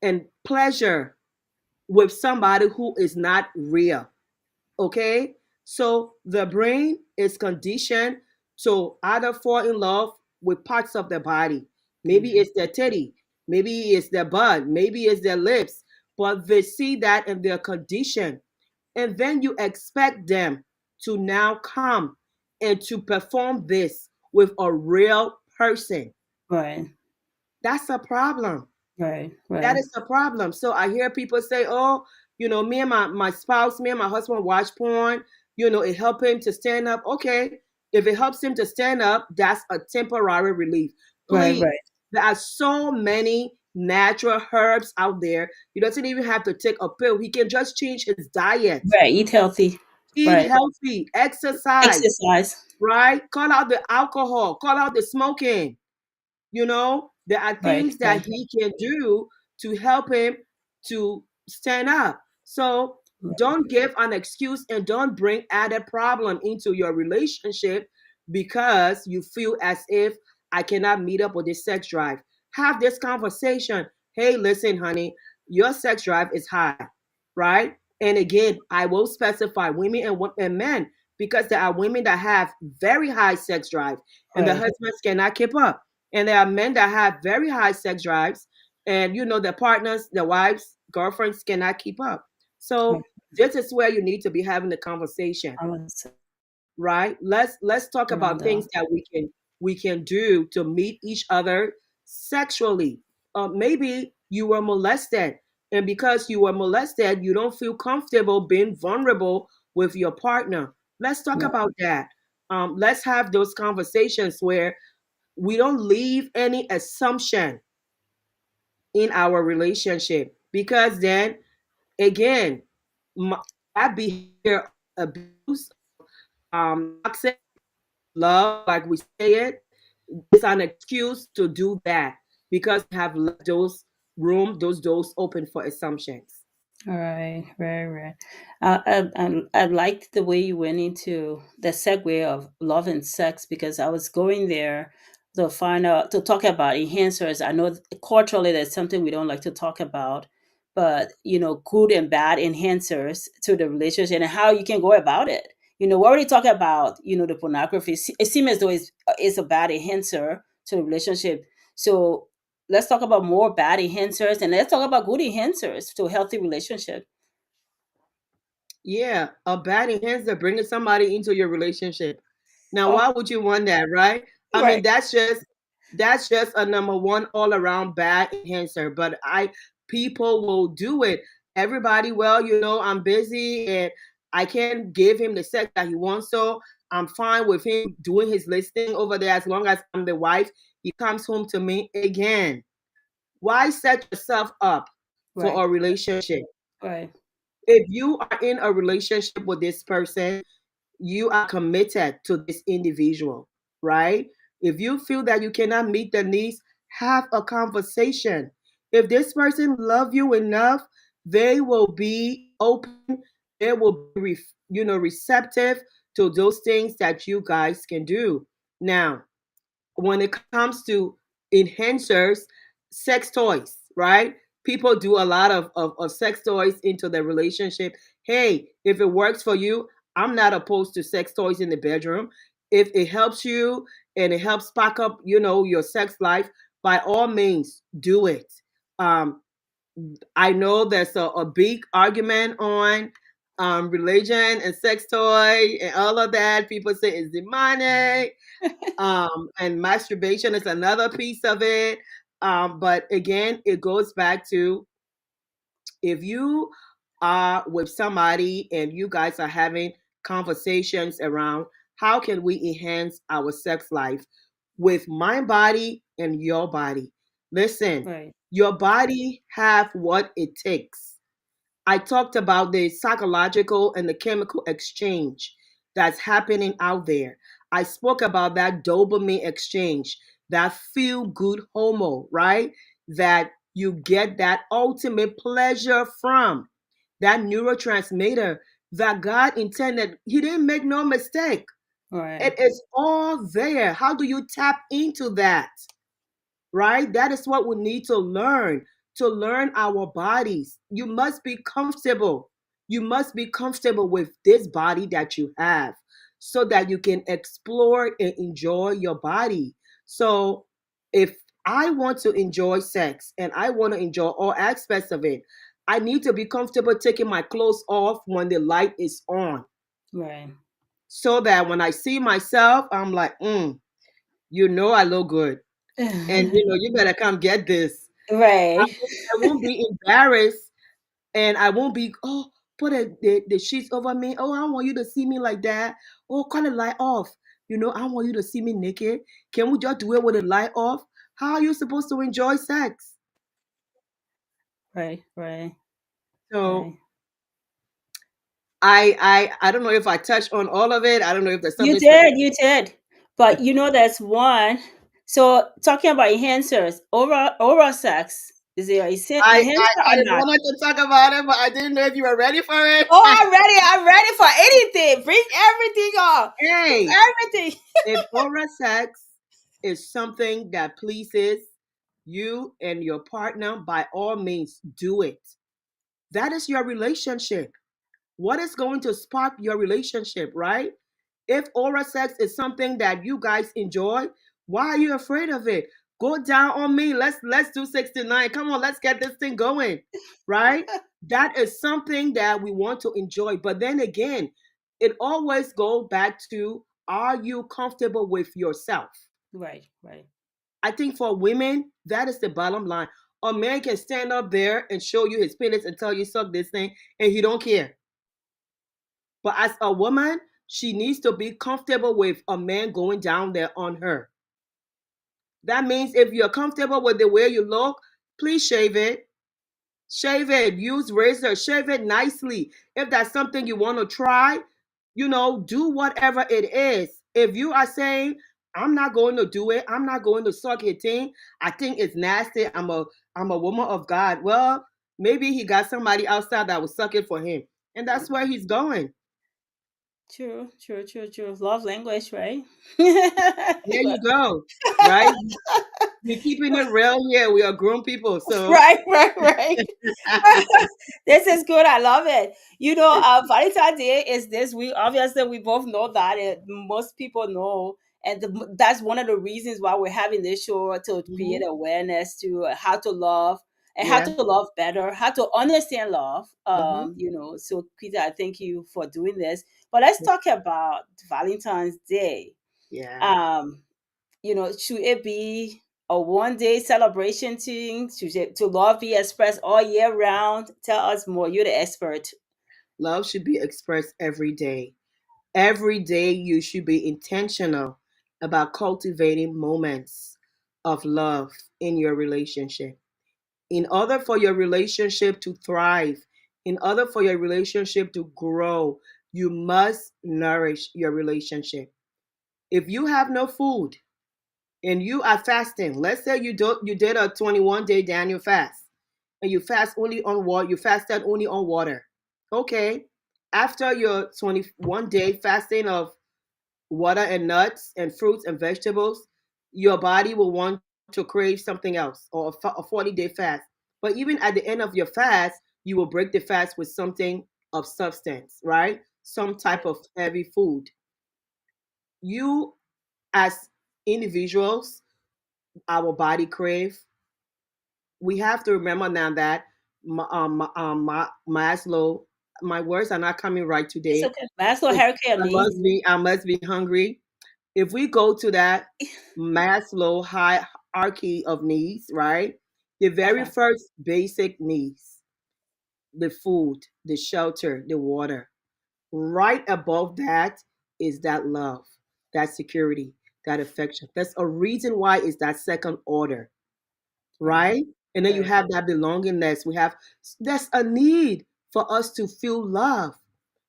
and pleasure with somebody who is not real. Okay? So the brain is conditioned to either fall in love with parts of the body. Maybe Mhm. it's their titty, maybe it's their butt, maybe it's their lips, but they see that and they're conditioned. And then you expect them to now come and to perform this with a real person. Right. That's a problem. Right. That Right. is the problem. So I hear people say, oh, me and my spouse, me and my husband watch porn, it helped him to stand up. Okay. If it helps him to stand up, that's a temporary relief. Right. Please, Right. there are so many natural herbs out there. He doesn't even have to take a pill. He can just change his diet, Right. Eat healthy. eat Right. healthy, exercise, Exercise. right? Cut out the alcohol, cut out the smoking. There are Right. things that Right. he can do to help him to stand up. So Right. don't give an excuse and don't bring added problem into your relationship because you feel as if I cannot meet up with this sex drive. Have this conversation. Hey, listen, honey, your sex drive is high, right? And again, I will specify women and men because there are women that have very high sex drive and the Right. husbands cannot keep up. And there are men that have very high sex drives, and their partners, their wives, girlfriends cannot keep up. So Right. this is where you need to be having the conversation, I was right? Let's talk around about things the that we can do to meet each other sexually. Maybe you were molested, and because you were molested, you don't feel comfortable being vulnerable with your partner. Let's talk right. about that. Let's have those conversations where we don't leave any assumption in our relationship because then again my, that behavior of abuse, toxic love, like we say it, is an excuse to do that because we have left those doors open for assumptions. All right, right, right. I liked the way you went into the segue of love and sex because I was going there to find out to talk about enhancers. I know culturally that's something we don't like to talk about, but good and bad enhancers to the relationship and how you can go about it. We already talked about the pornography. It seems as though it's a bad enhancer to the relationship. So let's talk about more bad enhancers and let's talk about good enhancers to a healthy relationship. Yeah, a bad enhancer bringing somebody into your relationship. Now, Oh, why would you want that, right? I mean, Right, that's just a number one all around bad enhancer. But I people will do it. Everybody, well, I'm busy and I can't give him the sex that he wants. So I'm fine with him doing his listing over there as long as I'm the wife. He comes home to me again. Why set yourself up for right, a relationship? right, If you are in a relationship with this person, you are committed to this individual, right? If you feel that you cannot meet the needs, have a conversation. If this person love you enough, they will be open, they will be receptive to those things that you guys can do. Now, when it comes to enhancers, sex toys, right? People do a lot of sex toys into their relationship. Hey, if it works for you, I'm not opposed to sex toys in the bedroom. If it helps you and it helps spark up, your sex life, by all means, do it. Um, I know there's a big argument on religion and sex toy and all of that. People say it's demonic, and masturbation is another piece of it. But again, it goes back to, if you are with somebody and you guys are having conversations around how can we enhance our sex life with my body and your body. Listen, right, your body have what it takes. I talked about the psychological and the chemical exchange that's happening out there. I spoke about that dopamine exchange, that feel good hormone, right? That you get that ultimate pleasure from, that neurotransmitter that God intended. He didn't make no mistake. right, It is all there. How do you tap into that? Right? That is what we need to learn our bodies. You must be comfortable. You must be comfortable with this body that you have so that you can explore and enjoy your body. So, if I want to enjoy sex and I want to enjoy all aspects of it, I need to be comfortable taking my clothes off when the light is on right. so that when I see myself, I'm like, I look good. And you better come get this. Right, I won't be embarrassed, and I won't be, oh, put the sheets over me. Oh, I don't want you to see me like that. Oh, cut the light off. I don't want you to see me naked. Can we just do it with the light off? How are you supposed to enjoy sex? right, right, So right. I don't know if I touched on all of it. I don't know if there's You something specific. did, you did. But there's one. So talking about enhancers, oral sex, is it an enhancer I or not? wanted to talk about it, but I didn't know if you were ready for it. Oh, I'm ready. I'm ready for anything. Bring everything on. Bring Hey, everything. if oral sex is something that pleases you and your partner, by all means, do it. That is your relationship. What is going to spark your relationship, right? If oral sex is something that you guys enjoy, why are you afraid of it? Go down on me. Let's do 69. Come on, let's get this thing going, right? That is something that we want to enjoy. But then again, it always goes back to, are you comfortable with yourself? Right, right. I think for women, that is the bottom line. A man can stand up there and show you his penis and tell you suck this thing, and he don't care. But as a woman, she needs to be comfortable with a man going down there on her. That means if you're comfortable with the way you look, please shave it. Shave it. Use razor. Shave it nicely. If that's something you want to try, do whatever it is. If you are saying, I'm not going to do it, I'm not going to suck your thing, I think it's nasty. I'm a woman of God. Well, maybe he got somebody outside that will suck it for him. And that's where he's going. True, true, true, true. Love language, right? There you go. Right? We're keeping it real here. We are grown people. So Right, right, right. This is good. I love it. Valentine's Day is this week. Obviously, we both know that. Most people know. And that's one of the reasons why we're having this show, to create mhm, awareness to how to love and how yeah. to love better, how to understand love. Hmm. So Peter, I thank you for doing this. But let's talk about Valentine's Day. Yeah. Um, should it be a one day celebration thing? To love be expressed all year round? Tell us more. You're the expert. Love should be expressed every day. Every day, you should be intentional about cultivating moments of love in your relationship. In order for your relationship to thrive, in order for your relationship to grow, you must nourish your relationship. If you have no food and you are fasting, let's say you did a 21-day Daniel fast and you fast only on water, you fasted only on water. Okay. After your 21-day fasting of water and nuts and fruits and vegetables, your body will want to crave something else, or a 40-day fast. But even at the end of your fast, you will break the fast with something of substance, right? Some type of heavy food. You, as individuals, our body crave. We have to remember now that Maslow, my words are not coming right It's today. okay. Maslow hierarchy of needs. I must be hungry. If we go to that Maslow hierarchy of needs, right? The very Uh-huh. first basic needs, the food, the shelter, the water. Right above that is that love, that security, that affection. That's a reason why it's that second order, Right. right? And then you Right. have that belongingness. That's a need for us to feel love.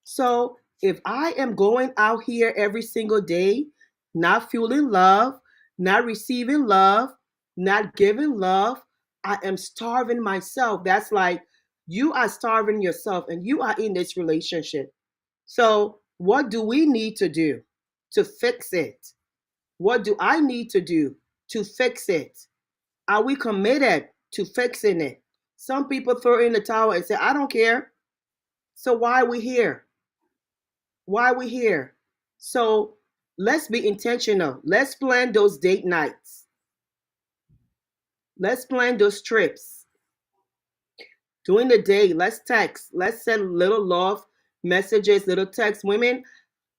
So if I am going out here every single day, not feeling love, not receiving love, not giving love, I am starving myself. That's like you are starving yourself and you are in this relationship. So, what do we need to do to fix it? What do I need to do to fix it? Are we committed to fixing it? Some people throw in the towel and say, I don't care. So why are we here? Why are we here? So let's be intentional. Let's plan those date nights. Let's plan those trips. During the day, let's text. Let's send little love messages, little text. Women,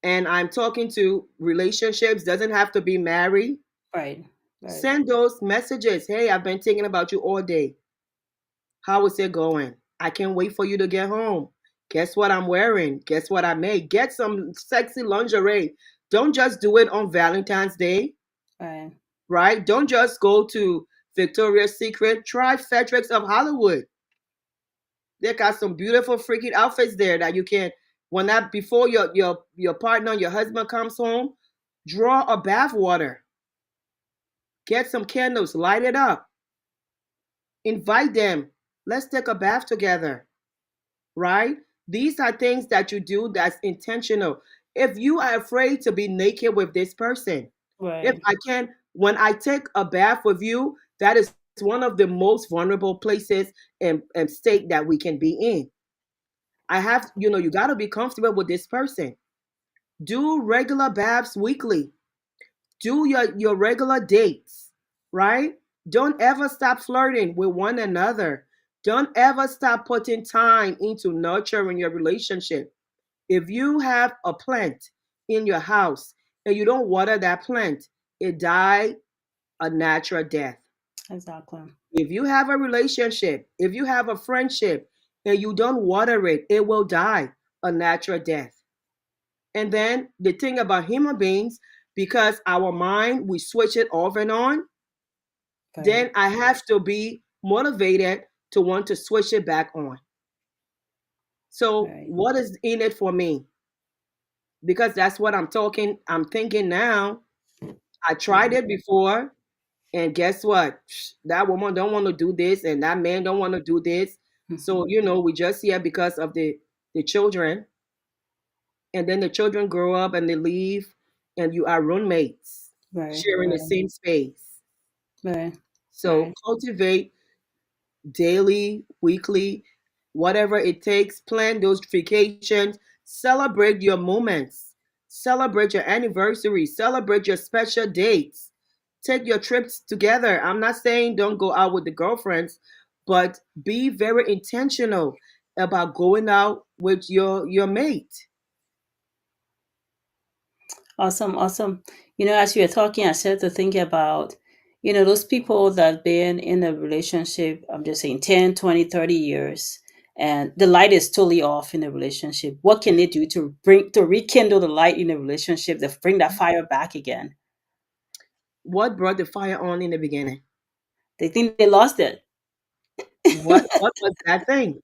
and I'm talking to relationships, doesn't have to be married. Right. Right. Send those messages. Hey, I've been thinking about you all day. How is it going? I can't wait for you to get home. Guess what I'm wearing? Guess what I made? Get some sexy lingerie. Don't just do it on Valentine's Day, Right. right? Don't just go to Victoria's Secret. Try Fredericks of Hollywood. They got some beautiful freaking outfits there that you can, when that before your partner, your husband comes home, draw a bath water. Get some candles, light it up. Invite them. Let's take a bath together, right? These are things that you do that's intentional. If you are afraid to be naked with this person, if Right. I can, when I take a bath with you, that is one of the most vulnerable places and state that we can be in. You got to be comfortable with this person. Do regular baths weekly. Do your regular dates, right? Don't ever stop flirting with one another. Don't ever stop putting time into nurturing your relationship. If you have a plant in your house and you don't water that plant, it die a natural death. Exactly. If you have a relationship, if you have a friendship and you don't water it, it will die a natural death. And then the thing about human beings, because our mind, we switch it off and on, Right. then I have to be motivated to want to switch it back on. So, Right. what is in it for me? Because that's what I'm thinking now. I tried Right. it before, and guess what? That woman don't want to do this, and that man don't want to do this. So, Mhm. we just here because of the children, and then the children grow up and they leave, and you are roommates Right. sharing the Right. same space. Right. So Right. cultivate daily, weekly, whatever it takes. Plan those vacations. Celebrate your moments. Celebrate your anniversary. Celebrate your special dates. Take your trips together. I'm not saying don't go out with the girlfriends, but be very intentional about going out with your mate. Awesome, awesome. As you were talking, I started to think about, those people that been in a relationship, I'm just saying 10, 20, 30 years, and the light is totally off in the relationship. What can they do to rekindle the light in the relationship, to bring that fire back again? What brought the fire on in the beginning? They think they lost it. What was that thing,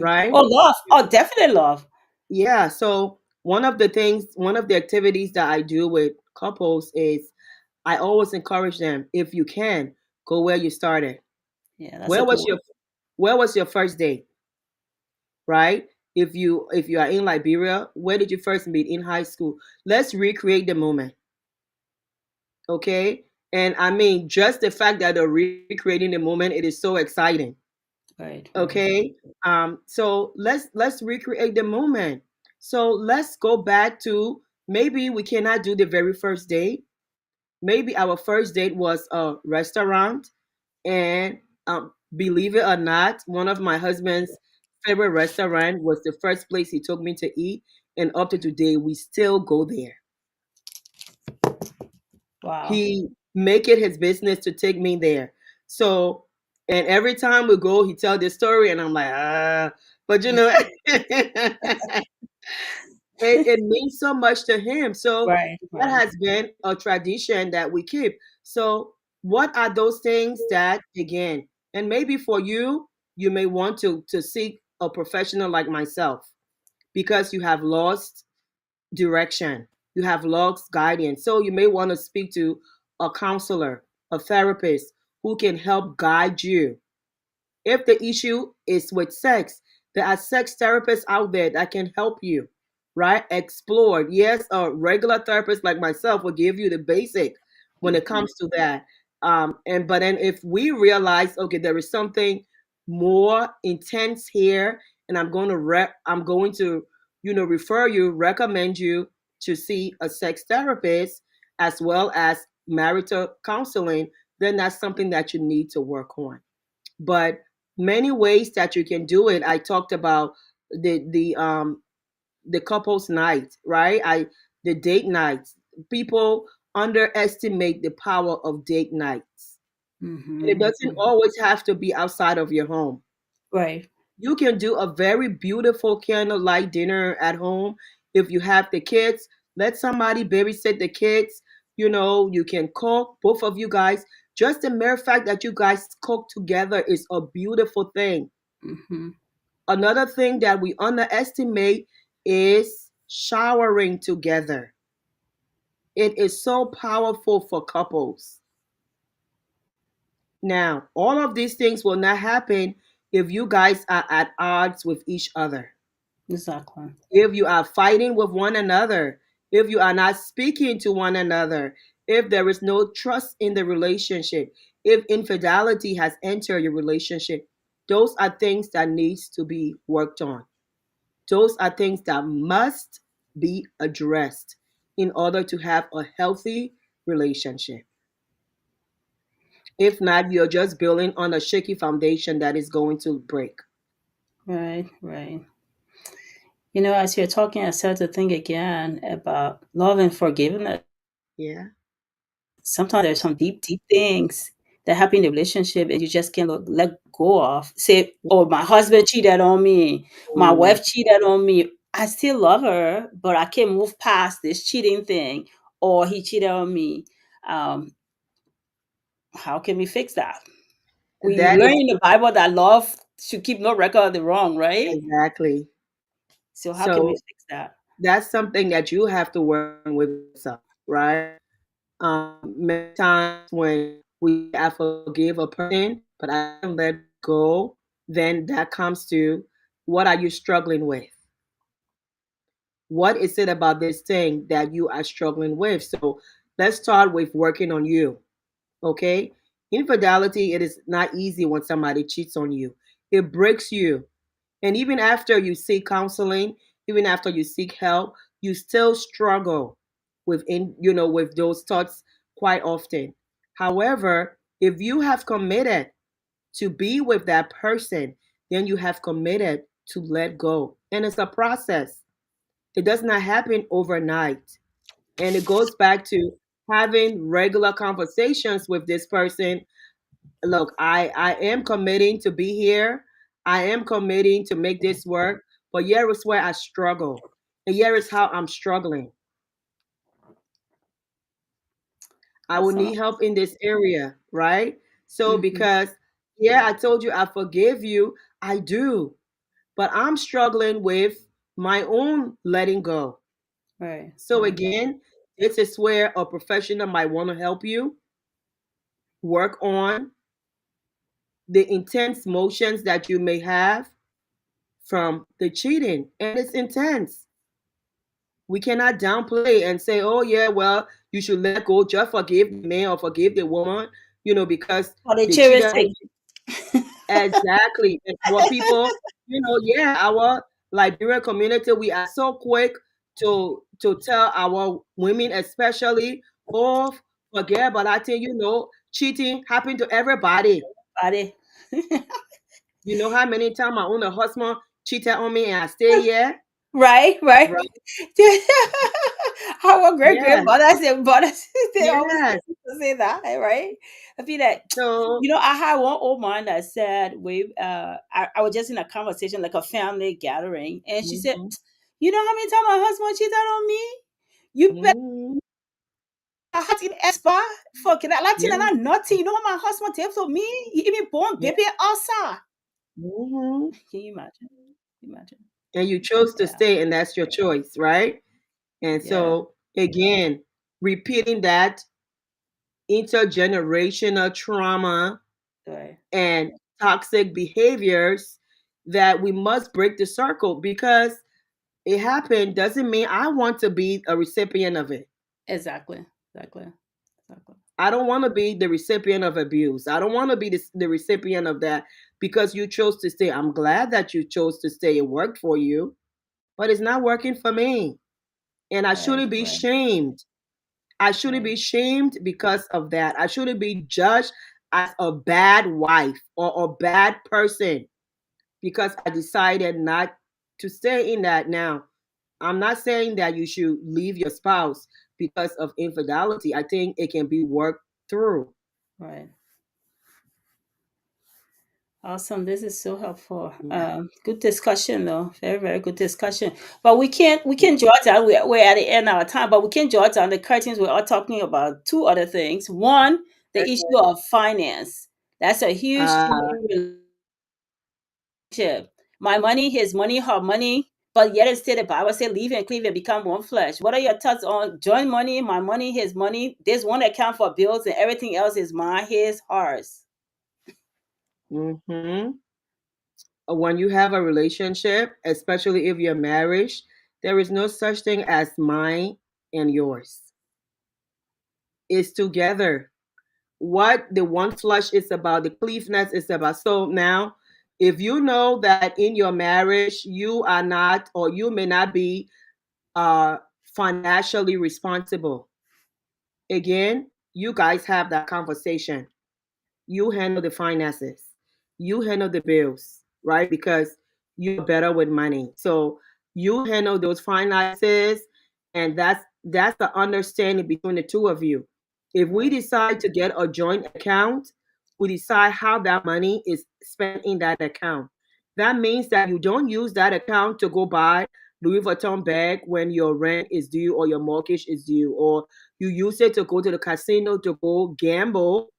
Oh, right? love. Oh, definitely love. Yeah, so one of the activities that I do with couples is I always encourage them, if you can, go where you started. Yeah, that's a Where good was one. your first date, right? If you are in Liberia, where did you first meet? In high school. Let's recreate the moment, okay? And I mean, just the fact that they're recreating the moment, it is so exciting. Right, right. Okay. So let's recreate the moment. So let's go back to, maybe we cannot do the very first date. Maybe our first date was a restaurant, and believe it or not, one of my husband's favorite restaurant was the first place he took me to eat, and up to today we still go there. Wow. He make it his business to take me there. So, and every time we go, he tell this story, and I'm like, but it means so much to him. So Right, that right. has been a tradition that we keep. So, what are those things that, again, and maybe for you, you may want to seek a professional like myself because you have lost direction, you have lost guidance. So you may want to speak to a counselor, a therapist who can help guide you. If the issue is with sex, there are sex therapists out there that can help you, right? Explore. Yes, a regular therapist like myself will give you the basic when it Mhm. comes to that. And but then if we realize, okay, there is something more intense here, and I'm going to, refer you, recommend you to see a sex therapist as well as marital counseling, then that's something that you need to work on. But many ways that you can do it. I talked about the couples night, right? The date nights. People underestimate the power of date nights. And it Mhm. doesn't Mhm. always have to be outside of your home. Right. You can do a very beautiful candlelight dinner at home. If you have the kids, let somebody babysit the kids. You can cook, both of you guys. Just the mere fact that you guys cook together is a beautiful thing. Mhm. Another thing that we underestimate is showering together. It is so powerful for couples. Now, all of these things will not happen if you guys are at odds with each other. Exactly. If you are fighting with one another, if you are not speaking to one another, if there is no trust in the relationship, if infidelity has entered your relationship, those are things that needs to be worked on. Those are things that must be addressed in order to have a healthy relationship. If not, you're just building on a shaky foundation that is going to break. Right, right. As you're talking, I started to think again about love and forgiveness. Yeah. Sometimes there's some deep, deep things that happen in the relationship and you just can't let go of. Say, oh, my husband cheated on me, my Mm, wife cheated on me. I still love her, but I can't move past this cheating thing, or he cheated on me. Um, how can we fix that? We that learn is in the Bible that love should keep no record of the wrong, right? exactly. So how can we So fix that? that's something that you have to work on with yourself, right? Many times when we say I forgive a person, but I can't let go, then that comes to, what are you struggling with? What is it about this thing that you are struggling with? So let's start with working on you. Okay? Infidelity, it is not easy when somebody cheats on you. It breaks you. And even after you seek counseling, even after you seek help, you still struggle with those thoughts quite often. However, if you have committed to be with that person, then you have committed to let go. And it's a process. It does not happen overnight. And it goes back to having regular conversations with this person. Look, I am committing to be here. I am committing to make this work. But here is where I struggle. And here is how I'm struggling. I will Awesome. need help in this area, right? So Mm-hmm. because yeah, I told you I forgive you, I do. But I'm struggling with my own letting go. Right, So right. again, this is where a professional might want to help you work on the intense motions that you may have from the cheating. And it's intense. We cannot downplay and say, oh, yeah, well, you should let go, just forgive the man or forgive the woman, because For the they children's cheated on sake. you. Exactly. And our people, yeah, our Liberian community, we are so quick to tell our women, especially, oh, forget about that thing, cheating happened to everybody. Body. You know how many times my own husband cheated on me and I stay here? Right, right. Right. Our great Yes, grandmothers and mothers, they always yes. used to say that, right? I feel like, So, I had one old man that said, I was just in a conversation, like a family gathering, and she said, mhm, you know how many times my husband cheated on me? You bet mhm, my heart in Espa for that Latina yeah, and nothing. You know what my husband did for me? He even born yeah. baby outside. Mhm. Can you imagine? Imagine. And you chose to Yeah, stay, and that's your choice, right? And yeah, so, again, repeating that intergenerational trauma right. and toxic behaviors, that we must break the circle, because it happened doesn't mean I want to be a recipient of it. Exactly. Exactly. Exactly. I don't want to be the recipient of abuse. I don't want to be the recipient of that because you chose to stay. I'm glad that you chose to stay. It worked for you, but it's not working for me. And I Right, shouldn't be right, shamed. I shouldn't right, be shamed because of that. I shouldn't be judged as a bad wife or a bad person because I decided not to stay in that. Now, I'm not saying that you should leave your spouse because of infidelity. I think it can be worked through. right. Awesome. This is so helpful. Yeah. Good discussion, though. Very, very good discussion. But we can jot down. We're at the end of our time, but we can jot down the curtains. We're all talking about two other things. One, the issue of finance. That's a huge thing Uh, in relationship. My money, his money, her money. But yet, instead, the Bible said, "Leave and cleave and become one flesh." What are your thoughts on joint money, my money, his money? There's one account for bills, and everything else is mine, his, hers. mhm. When you have a relationship, especially if you're married, there is no such thing as mine and yours. It's together. What the one flush is about, the cleanness is about. So now, if you know that in your marriage you are not, or you may not be uh, financially responsible, again, you guys have that conversation. You handle the finances, you handle the bills, right? Because you're better with money. So you handle those finances, and that's the understanding between the two of you. If we Right, decide to get a joint account, we decide how that money is spent in that account. That means that you don't use that account to go buy Louis Vuitton bag when your rent is due or your mortgage is due, or you use it to go to the casino to go gamble,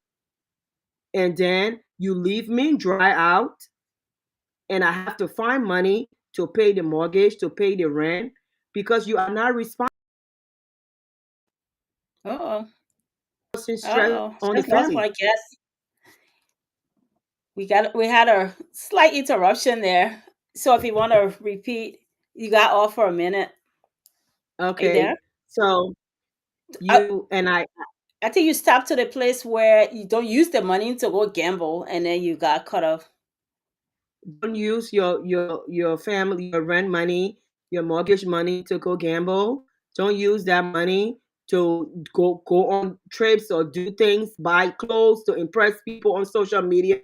and then you leave me dry out, and I have to find money to pay the mortgage, to pay the rent, because you are not responsible uh-oh. for stress Uh-oh. on the Just lost family. my guess. We had a slight interruption there. So if you want to repeat, you got off for a minute. Are you Okay, there? so I, you and I think you stopped to the place where you don't use the money to go gamble, and then you got cut off. don't use your family, your rent money, your mortgage money to go gamble. Don't use that money to go on trips or do things, buy clothes to impress people on social media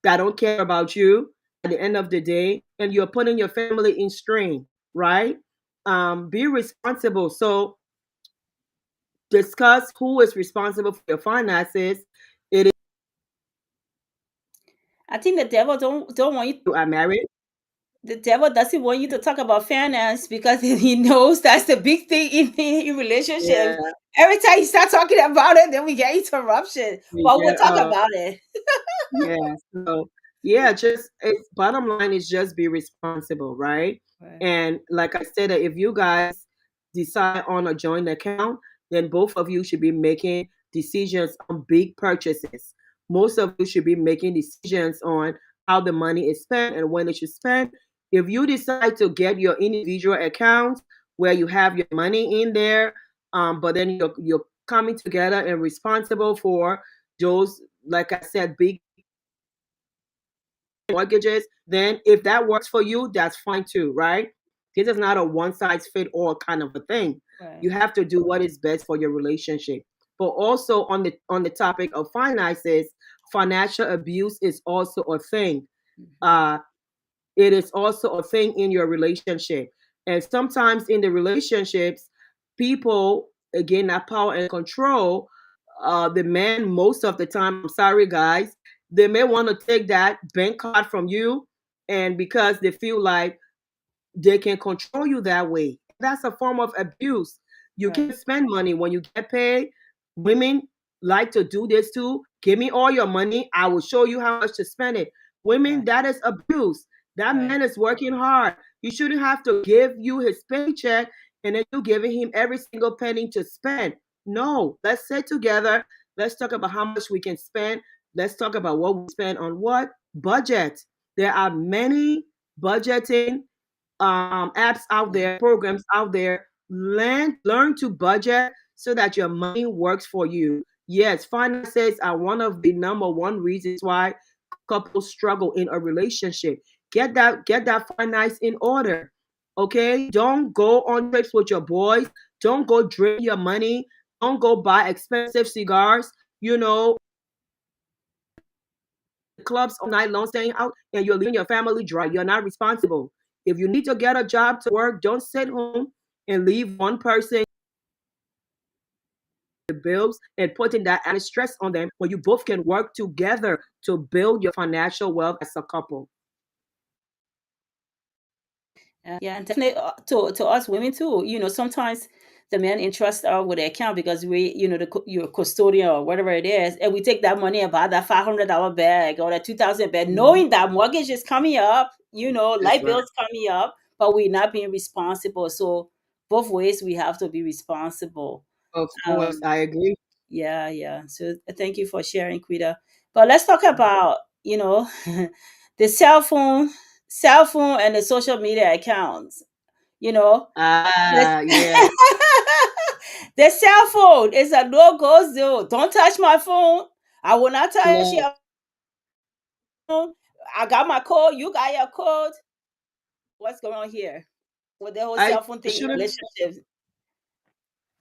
that don't care about you at the end of the day, and you're putting your family in strain, right? Be responsible. So discuss who is responsible for your finances. It I think the devil don't want you. you are married. The devil doesn't want you to talk about finance because he knows that's the big thing in relationships. Yeah, Every time you start talking about it, then we get interruption. we But we'll get talk about it. yeah. So yeah, just it's bottom line is just be responsible, right? Right, And like I said, that if you guys decide on a joint account, then both of you should be making decisions on big purchases. Most of you should be making decisions on how the money is spent and when it should spend. If you decide to get your individual accounts where you have your money in there, but then you're coming together and responsible for those, like I said, big mortgages, then if that works for you, that's fine too, right? This is not a one size fit all kind of a thing. You right. have to do what is best for your relationship. But also on the topic of finances, financial abuse is also a thing. Mhm. Uh, it is also a thing in your relationship. And sometimes in the relationships, people, again, that power and control, the man, most of the time, I'm sorry, guys, they may want to take that bank card from you. And because they feel like they can control you that way. That's a form of abuse. You Right, can't spend money when you get paid. Women like to do this too. Give me all your money. I will show you how much to spend it. Women, right, that is abuse. That right, man is working hard. He shouldn't have to give you his paycheck and then you giving him every single penny to spend. No, let's sit together. Let's talk about how much we can spend. Let's talk about what we spend on what budget. There are many budgeting apps out right. there, programs out there. Learn to budget so that your money works for you. Yes, finances are one of the number one reasons why couples struggle in a relationship. Get that finance in order. Okay? Don't go on trips with your boys. Don't go drain your money. Don't go buy expensive cigars. You know, clubs all night long, staying out, and you're leaving your family dry. You're not responsible. If you need to get a job to work, don't sit home and leave one person the bills and putting that added stress on them when you both can work together to build your financial wealth as a couple. Yeah, and definitely to us women too. Sometimes the men entrust us with the account because you're custodian or whatever it is, and we take that money and buy that $500 bag or that 2,000 bag, Mhm. knowing that mortgage is coming up, That's light right. bills coming up, but we're not being responsible. So both ways we have to be responsible. Of course, Um, I agree. yeah, yeah. So thank you for sharing, Quita. But let's talk about the cell phone and the social media accounts. You know, this Ah, yeah. the cell phone is a no-go zone. Don't touch my phone. I will not touch Yeah. your phone. I got my code. You got your code. What's going on here with the whole I cell phone thing in shouldn't relationships?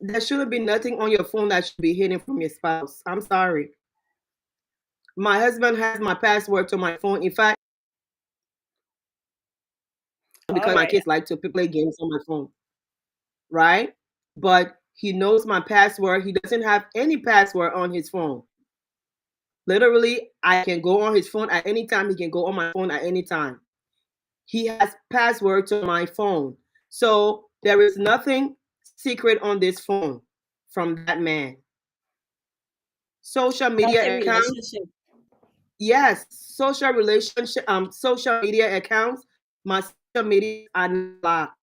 there shouldn't be nothing on your phone that should be hidden from your spouse. I'm sorry. My husband has my password to my phone. In fact, All because my right. kids like to play games on my phone, right? But he knows my password. He doesn't have any password on his phone. Literally, I can go on his phone at any time. He can go on my phone at any time. He has password to my phone. So there is nothing secret on this phone from that man. Social Healthy media accounts, relationship. yes, social media accounts, my social media are not locked.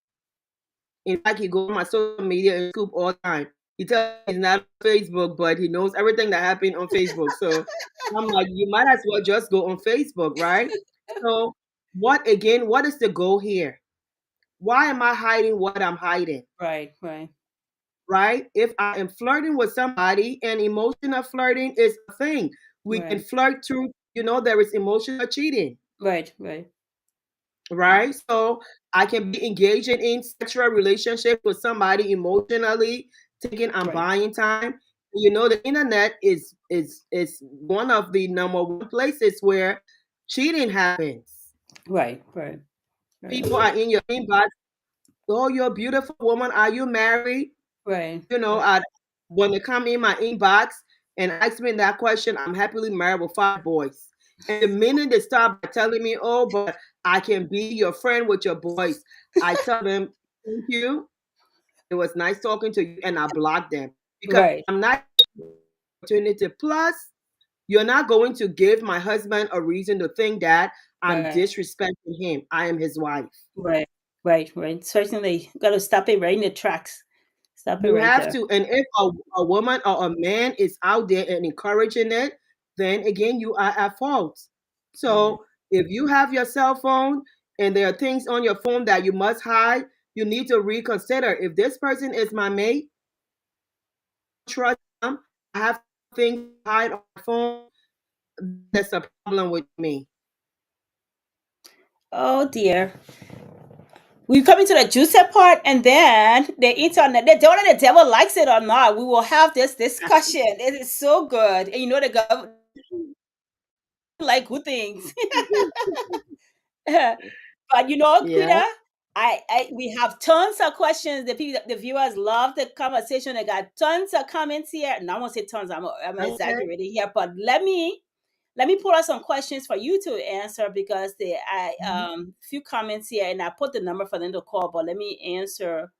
In fact, he goes on my social media and scoop all the time. He tells me he's not on Facebook, but he knows everything that happened on Facebook. So I'm like, you might as well just go on Facebook, right? So what is the goal here? Why am I hiding what I'm hiding? Right, right, Right? If I am flirting with somebody and emotional flirting is a thing, we can right, flirt through, there is emotional cheating, right, right, right? So I can be engaging in sexual relationship with somebody emotionally, taking and right, buying time. The internet is one of the number one places where cheating happens. right, right, People right, are in your inbox. Oh, you're a beautiful woman. Are you married? right, You know, right. when they come in my inbox and ask me that question, I'm happily married with 5 boys. And the minute they start by telling me, oh, but I can be your friend with your boys, I tell them, thank you. It was nice talking to you, and I block them because Right, I'm not opportunity. Plus, you're not going to give my husband a reason to think that I'm right, disrespecting him. I am his wife. right, right. Certainly, got to stop it right in the tracks. Stop it You right have there. to. And if a woman or a man is out there and encouraging it, then again, you are at fault. Right. So if you have your cell phone and there are things on your phone that you must hide, you need to reconsider. If this person is my mate, trust them. I have things to hide on my phone. That's a problem with me. Oh dear. We come into the juicy part, and then the internet. Whether the devil likes it or not, we will have this discussion. It is so good, and you know the government like good things. But you know, Yeah. Quita, we have tons of questions. The people, the viewers love the conversation. They got tons of comments here. And I won't say tons. I'm Okay. exaggerating here, but let me pull out some questions for you to answer because I Mhm. few comments here, and I put the number for them to call. But let me answer.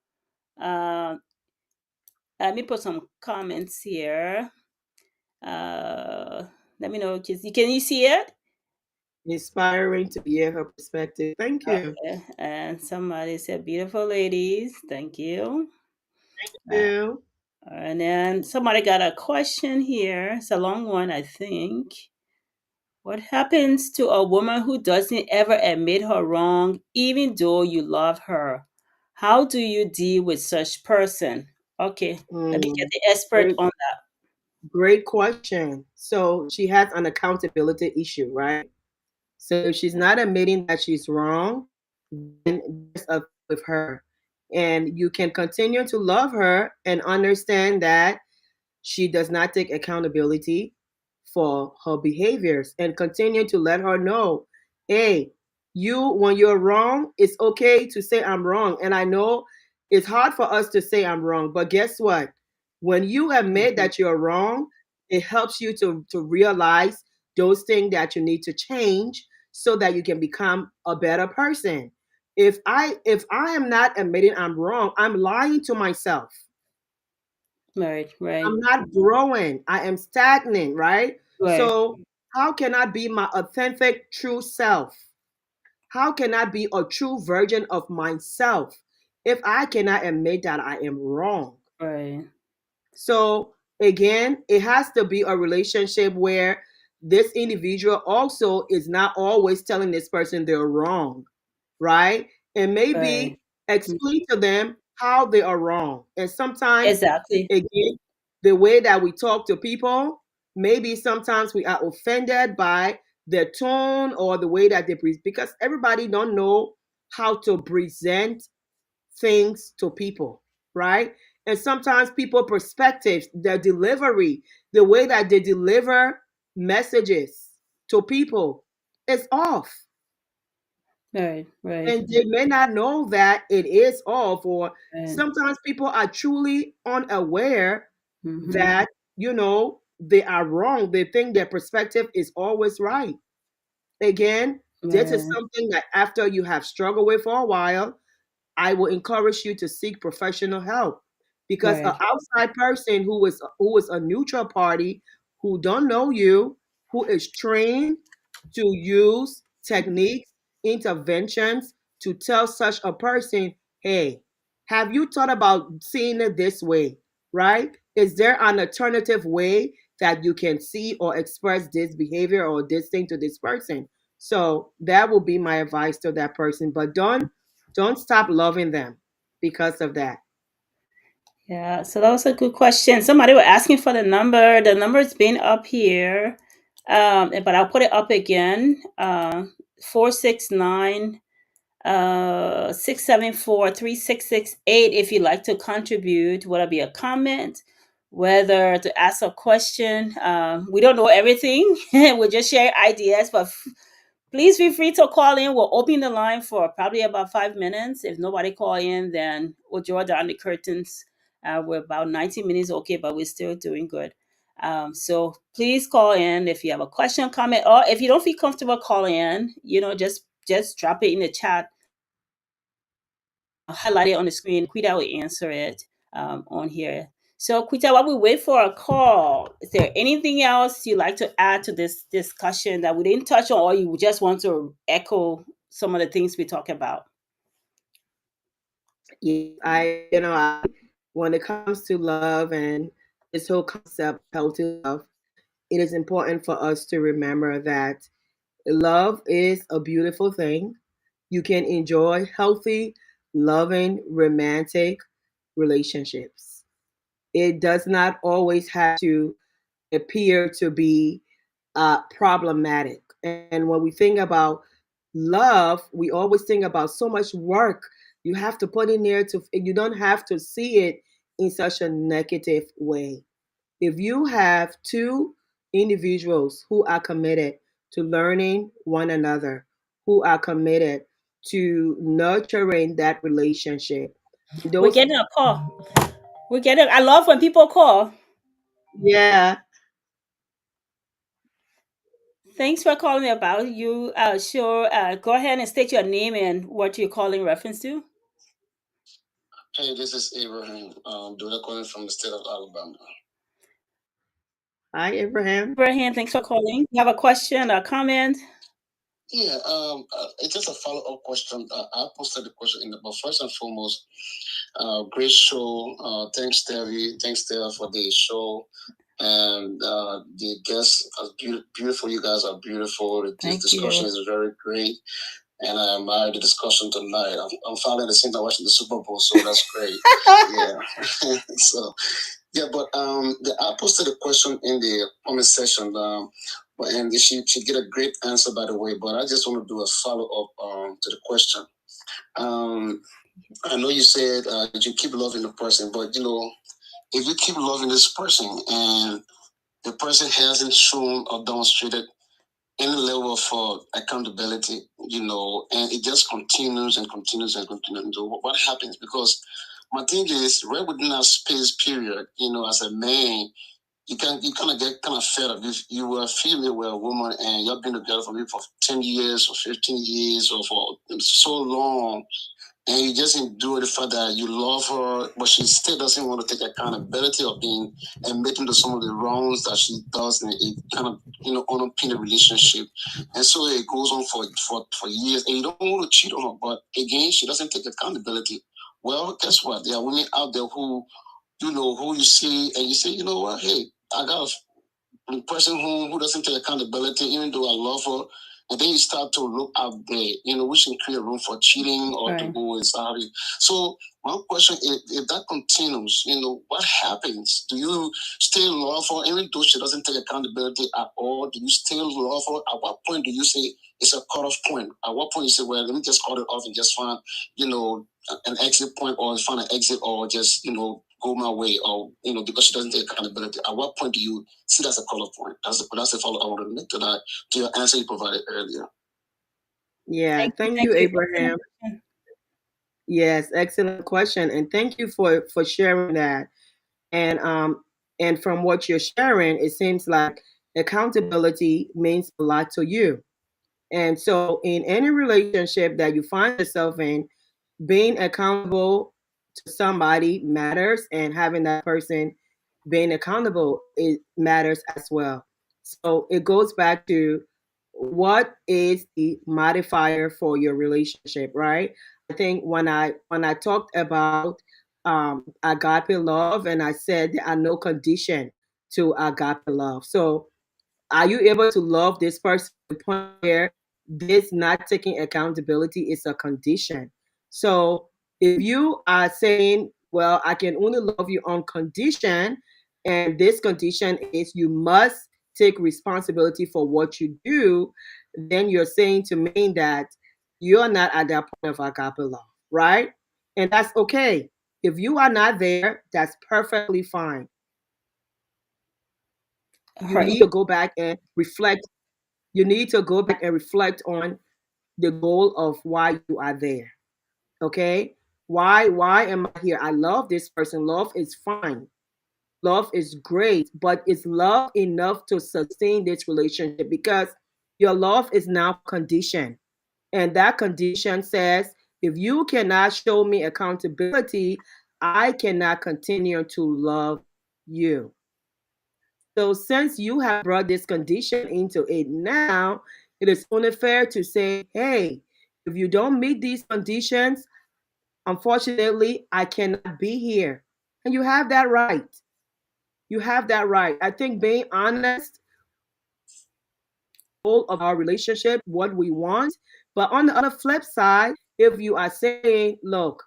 Uh, Let me put some comments here. Uh, Let me know. Can you see it? Inspiring to hear her perspective. Thank you. Okay. And somebody said, "Beautiful ladies." Thank you. Uh, You. and then somebody got a question here. It's a long one, I think. What happens to a woman who doesn't ever admit her wrong, even though you love her? How do you deal with such person? Okay, let me get Mm. the expert Great, on. great question. So she has an accountability issue, right? So if she's not admitting that she's wrong, then there's a with her. And you can continue to love her and understand that she does not take accountability for her behaviors and continue to let her know, hey, you, when you're wrong, it's okay to say I'm wrong. And I know it's hard for us to say I'm wrong, but guess what? When you admit Mhm. that you're wrong, it helps you to realize those things that you need to change so that you can become a better person. If I am not admitting I'm wrong, I'm lying to myself. Right, right, I'm not growing. I am stagnant, right? right, So, how can I be my authentic, true self? How can I be a true version of myself if I cannot admit that I am wrong? right, So again, it has to be a relationship where this individual also is not always telling this person they're wrong, right? And right. maybe Mm, explain to them how they are wrong. And sometimes, exactly. again, the way that we talk to people, maybe sometimes we are offended by their tone or the way that they present, because everybody don't know how to present things to people, right? And sometimes people perspectives, their delivery, the way that they deliver messages to people is off. Right, right, And they may not know that it is off, or right. sometimes people are truly unaware Mm-hmm. that, they are wrong. They think their perspective is always right. Again, this is Right, something that after you have struggled with for a while, I will encourage you to seek professional help, because an right, outside person who is a neutral party, who don't know you, who is trained to use techniques, interventions to tell such a person, hey, have you thought about seeing it this way? Right? Is there an alternative way that you can see or express this behavior or this thing to this person? So that will be my advice to that person. But don't stop loving them because of that. yeah. So that was a good question. Somebody were asking for the number. The number's been up here, but I'll put it up again. 469 674 3668. If you'd like to contribute, whether it be a comment, whether to ask a question. We don't know everything. We just share ideas, but please feel free to call in. We'll open the line for probably about 5 minutes. If nobody call in, then we'll draw down the curtains We're about 90 minutes okay, but we're still doing good. So please call in if you have a question, comment, or if you don't feel comfortable calling in, just drop it in the chat, highlight it on the screen. Quita will answer it on here. So, Quita, while we wait for a call, is there anything else you'd like to add to this discussion that we didn't touch on, or you just want to echo some of the things we talk about? Yes, when it comes to love and this whole concept of healthy love, it is important for us to remember that love is a beautiful thing. You can enjoy healthy, loving, romantic relationships. It does not always have to appear to be problematic. And when we think about love, we always think about so much work you have to put in there to, you don't have to see it in such a negative way. If you have two individuals who are committed to learning one another, who are committed to nurturing that relationship, We're those, getting a call. We're getting. I love when people call. yeah, Thanks for calling me about you. Sure. Go ahead and state your name and what you're calling reference to. Hey, this is Abraham, Dula calling from the state of Alabama. hi, Abraham. Abraham, thanks for calling. You have a question or comment? Yeah, it's just a follow-up question. I posted the question in the, but first and foremost, great show. Thanks, Debbie. Thanks, Stella, for the show. And the guests are beautiful. You guys are beautiful. This discussion is very great. And I admire the discussion tonight. I'm following the same time watching the Super Bowl, so that's great. Yeah. So, yeah, but I posted a question in the comment section, and she get a great answer, by the way. But I just want to do a follow up to the question. Um, I know you said that you keep loving the person, but if you keep loving this person and the person hasn't shown or demonstrated any level of accountability, and it just continues and continues and continues. So what happens? Because my thing is, right within that space period, as a man, you kind of get kind of fed up. If you were a female, were a woman, and you've been together for maybe for 10 years or 15 years or for so long, and you just endure the fact that you love her, but she still doesn't want to take accountability of being admitting to some of the wrongs that she does, and it kind of underpin the relationship, and so it goes on for years, and you don't want to cheat on her, but again, she doesn't take accountability. Well, guess what? There are women out there who you see, and you say, you know what, hey, I got a person who doesn't take accountability, even though I love her, and then you start to look out there, which can create room for cheating or to go and sorry. So my question is, if that continues, what happens? Do you still love her, even though she doesn't take accountability at all? Do you still love her? At what point do you say it's a cutoff point? At what point you say, well, let me just cut it off and just find, an exit point, or find an exit, or just, go my way, or because she doesn't take accountability. At what point do you see that's a cutoff point? That's the follow I wanted to make to that, to your answer you provided earlier. Yeah, thank Thank you, you. Abraham. Yes, excellent question, and thank you for sharing that. And and from what you're sharing, it seems like accountability means a lot to you. And so, in any relationship that you find yourself in, being accountable to somebody matters, and having that person being accountable, it matters as well. So it goes back to, what is the modifier for your relationship, right? I think when I talked about agape love, and I said there are no condition to agape love. So are you able to love this person to the point where this not taking accountability is a condition? So if you are saying, well, I can only love you on condition, and this condition is you must take responsibility for what you do, then you're saying to me that you're not at that point of agape love, right? And that's okay. If you are not there, that's perfectly fine. You Right. need to go back and reflect. You need to go back and reflect on the goal of why you are there. Okay. Why am I here? I love this person. Love is fine. Love is great, but is love enough to sustain this relationship? Because your love is now conditioned. And that condition says, if you cannot show me accountability, I cannot continue to love you. So, since you have brought this condition into it now, it is only fair to say, hey, if you don't meet these conditions, unfortunately, I cannot be here. And you have that right. You have that right. I think being honest goal of our relationship, what we want. But on the other flip side, if you are saying, look,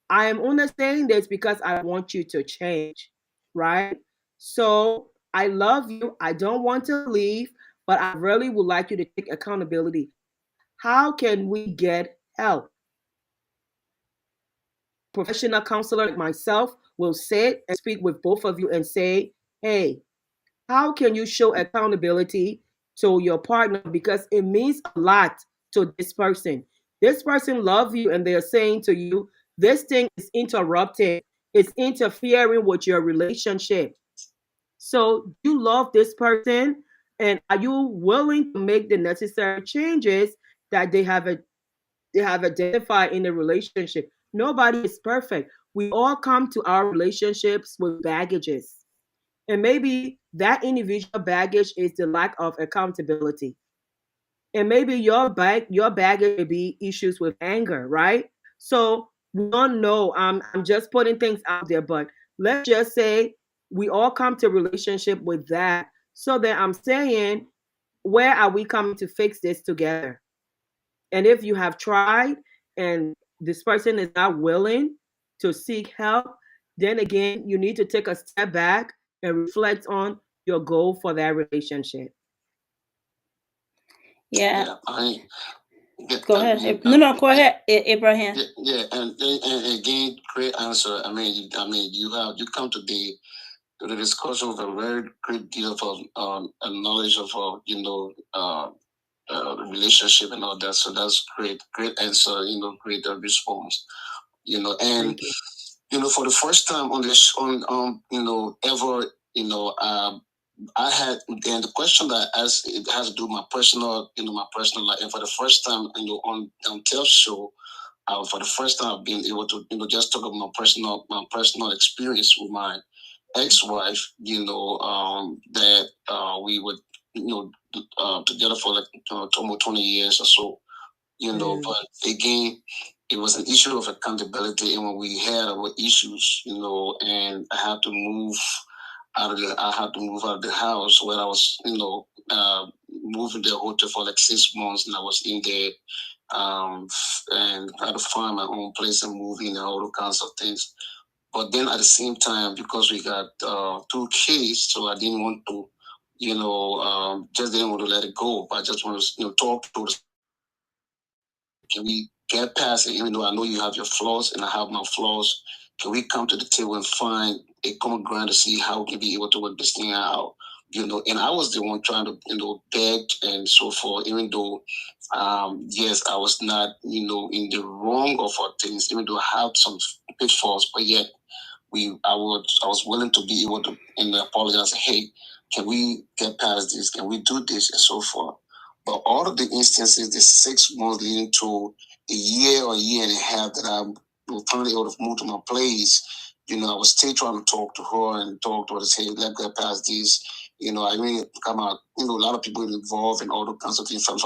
I am only saying this because I want you to change, right? So I love you. I don't want to leave, but I really would like you to take accountability. How can we get help? Professional counselor like myself will sit and speak with both of you and say, hey, how can you show accountability to your partner? Because it means a lot to this person. This person loves you and they're saying to you, this thing is interrupting, it's interfering with your relationship. So you love this person, and are you willing to make the necessary changes that they have identified in the relationship? Nobody is perfect. We all come to our relationships with baggages. And maybe that individual baggage is the lack of accountability. And maybe your baggage may be issues with anger, right? So we don't know. I'm just putting things out there, but let's just say we all come to relationship with that. So then I'm saying, where are we coming to fix this together? And if you have tried and this person is not willing to seek help, then again, you need to take a step back and reflect on your goal for that relationship. Yeah. Yeah, I yeah, Go I ahead. mean, No, go ahead, Abraham. yeah, yeah, and again, great answer. I mean, you come to the discussion with a very great deal of a knowledge of relationship and all that. So that's great answer. Great response. And Thank you. for the first time on this on ever I had, and the question that I asked, it has to do with my personal life. And for the first time, on Tel's show, for the first time, I've been able to, just talk about my personal experience with my ex-wife. That we were, together for like almost 20 years or so. Mm, But again, it was an issue of accountability, and when we had our issues, and I had to move out of the house where I was, moving the hotel for like 6 months, and I was in there, and had to find my own place and move in and all those kinds of things. But then at the same time, because we got two kids, so I didn't want to, just didn't want to let it go. But I just want to, talk to her, can we get past it, even though I know you have your flaws and I have my flaws? Can we come to the table and find a common ground to see how we can be able to work this thing out? And I was the one trying to, beg and so forth, even though, yes, I was not, in the wrong of our things, even though I have some pitfalls, but yet I was willing to be able to apologize. Hey, can we get past this? Can we do this and so forth? But all of the instances, the 6 months leading to a year or a year and a half that I was finally able to move to my place, I was still trying to talk to her and talk to her to say, let's get past this. I mean, come out, a lot of people involved in all the kinds of things, from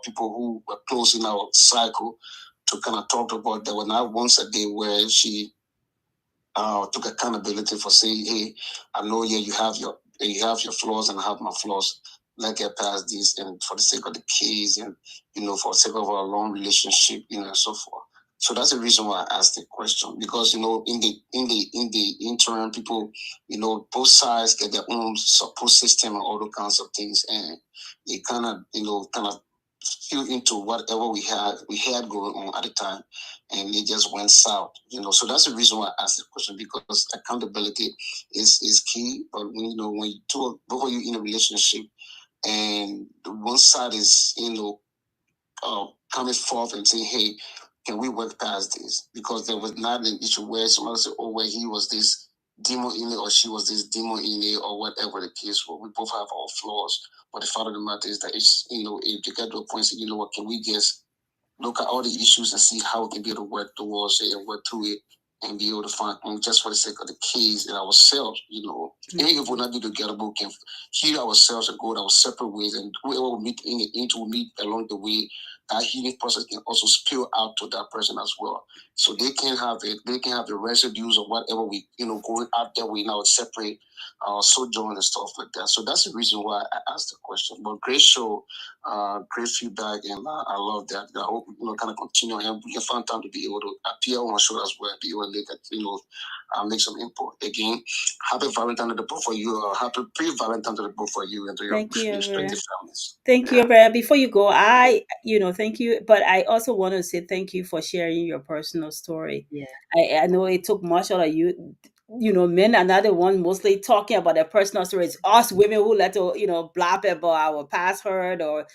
people who were close in our cycle to kind of talk about. There were not once a day where she took accountability for saying, "Hey, I know, yeah, you have your flaws and I have my flaws. Let's get past this, and for the sake of the kids, and for the sake of our long relationship, and so forth." So that's the reason why I asked the question, because in the interim, people, both sides get their own support system and all those kinds of things, and they kind of feel into whatever we had going on at the time, and it just went south. So that's the reason why I asked the question, because accountability is key. But when you two, both of you in a relationship, and one side is coming forth and saying, hey, can we work past this? Because there was not an issue where somebody said, oh, well, he was this demon in it or she was this demon in it or whatever the case was. We both have our flaws. But the fact of the matter is that it's, if you get to a point, say, you know what, can we just look at all the issues and see how we can be able to work towards it and work through it and be able to find just for the sake of the kids and ourselves, even if we're not be together, but we can heal ourselves and go our separate ways and whoever we meet into we meet along the way, that healing process can also spill out to that person as well. So they can have it, they can have the residues of whatever we, going out there we now separate sojourn and stuff like that. So that's the reason why I asked the question. But great show, great feedback, and I love that. I hope kind of continue and we can find time to be able to appear on my show as well, be able to make some input. Again, happy Valentine to the both for you. Happy pre-Valentine to the both for you and to your Thank you, respective Everett. families. Thank you, Yeah. Everett. Before you go, thank you, but I also want to say thank you for sharing your personal story. Yeah. I know it took much out of you. Men are not the one mostly talking about their personal stories. Us women who let to, blab about our past hurt or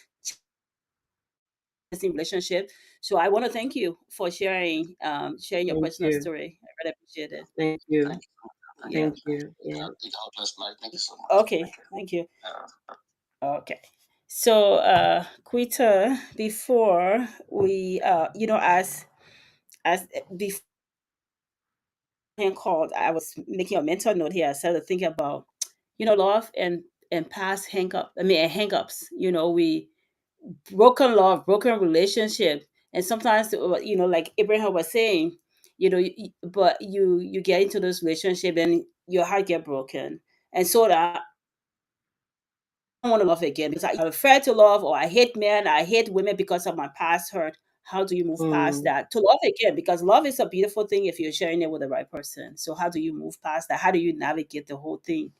relationship. So I want to thank you for sharing your Thank personal you. story. I really appreciate it. Thank you. Thank you. Thank Yeah. you. Thank you. Yeah. God bless life. Thank you so much. Okay. Thank you. Yeah. Okay. So, Quita, before we, as before called, I was making a mental note here. I started thinking about, love and past hang-ups. We broken love, broken relationship, and sometimes, like Abraham was saying, but you get into this relationship and your heart get broken, and so that don't want to love again because I'm afraid to love, or I hate men, I hate women because of my past hurt. How do you move past Mm. that to love again? Because love is a beautiful thing if you're sharing it with the right person. So how do you move past that? How do you navigate the whole thing?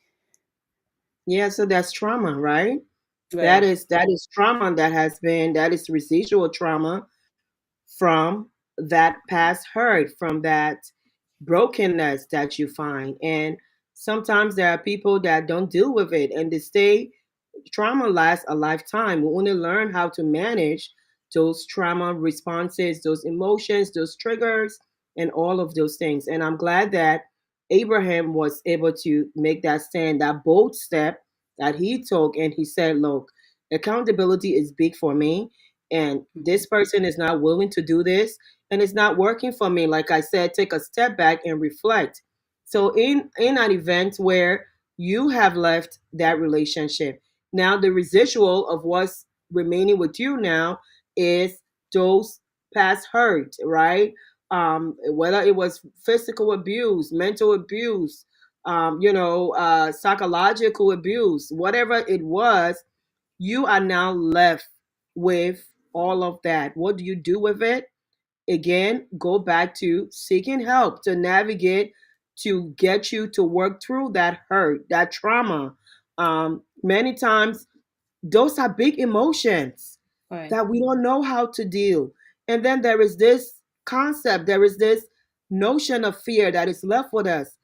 Yeah, so that's trauma, right? That Right. is that is trauma that is residual trauma from that past hurt, from that brokenness that you find. And sometimes there are people that don't deal with it and they stay trauma lasts a lifetime. We only learn how to manage those trauma responses, those emotions, those triggers, and all of those things. And I'm glad that Abraham was able to make that stand, that bold step that he took. And he said, look, accountability is big for me. And Mhm. this person is not willing to do this and it's not working for me. Like I said, take a step back and reflect. So in an event where you have left that relationship, now the residual of what's remaining with you now is those past hurt, right? Whether it was physical abuse, mental abuse, psychological abuse, whatever it was, you are now left with all of that. What do you do with it? Again, go back to seeking help to navigate, to get you to work through that hurt, that trauma. Many times those are big emotions Right. that we don't know how to deal. And then there is this concept, there is this notion of fear that is left with us,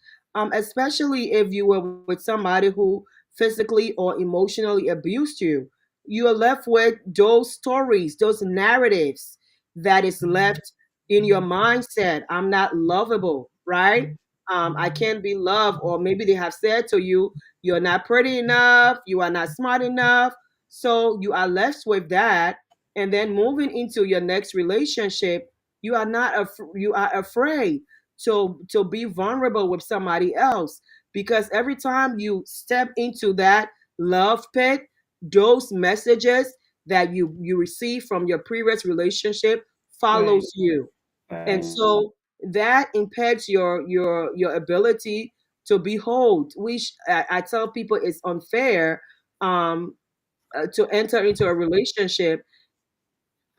especially if you were with somebody who physically or emotionally abused you. You are left with those stories, those narratives that is left in your mindset. I'm not lovable, right? I can't be loved. Or maybe they have said to you, you're not pretty enough, you are not smart enough, so you are left with that, and then moving into your next relationship, you are afraid to be vulnerable with somebody else, because every time you step into that love pit, those messages that you receive from your previous relationship Right. follows you, and Right. so that impacts your ability to behold, which I tell people is unfair. To enter into a relationship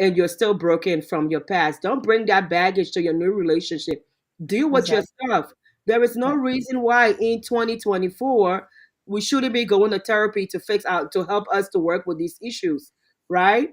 and you're still broken from your past. Don't bring that baggage to your new relationship. Deal with your Exactly. stuff. There is no Right. reason why in 2024 we shouldn't be going to therapy to fix out to help us to work with these issues, right?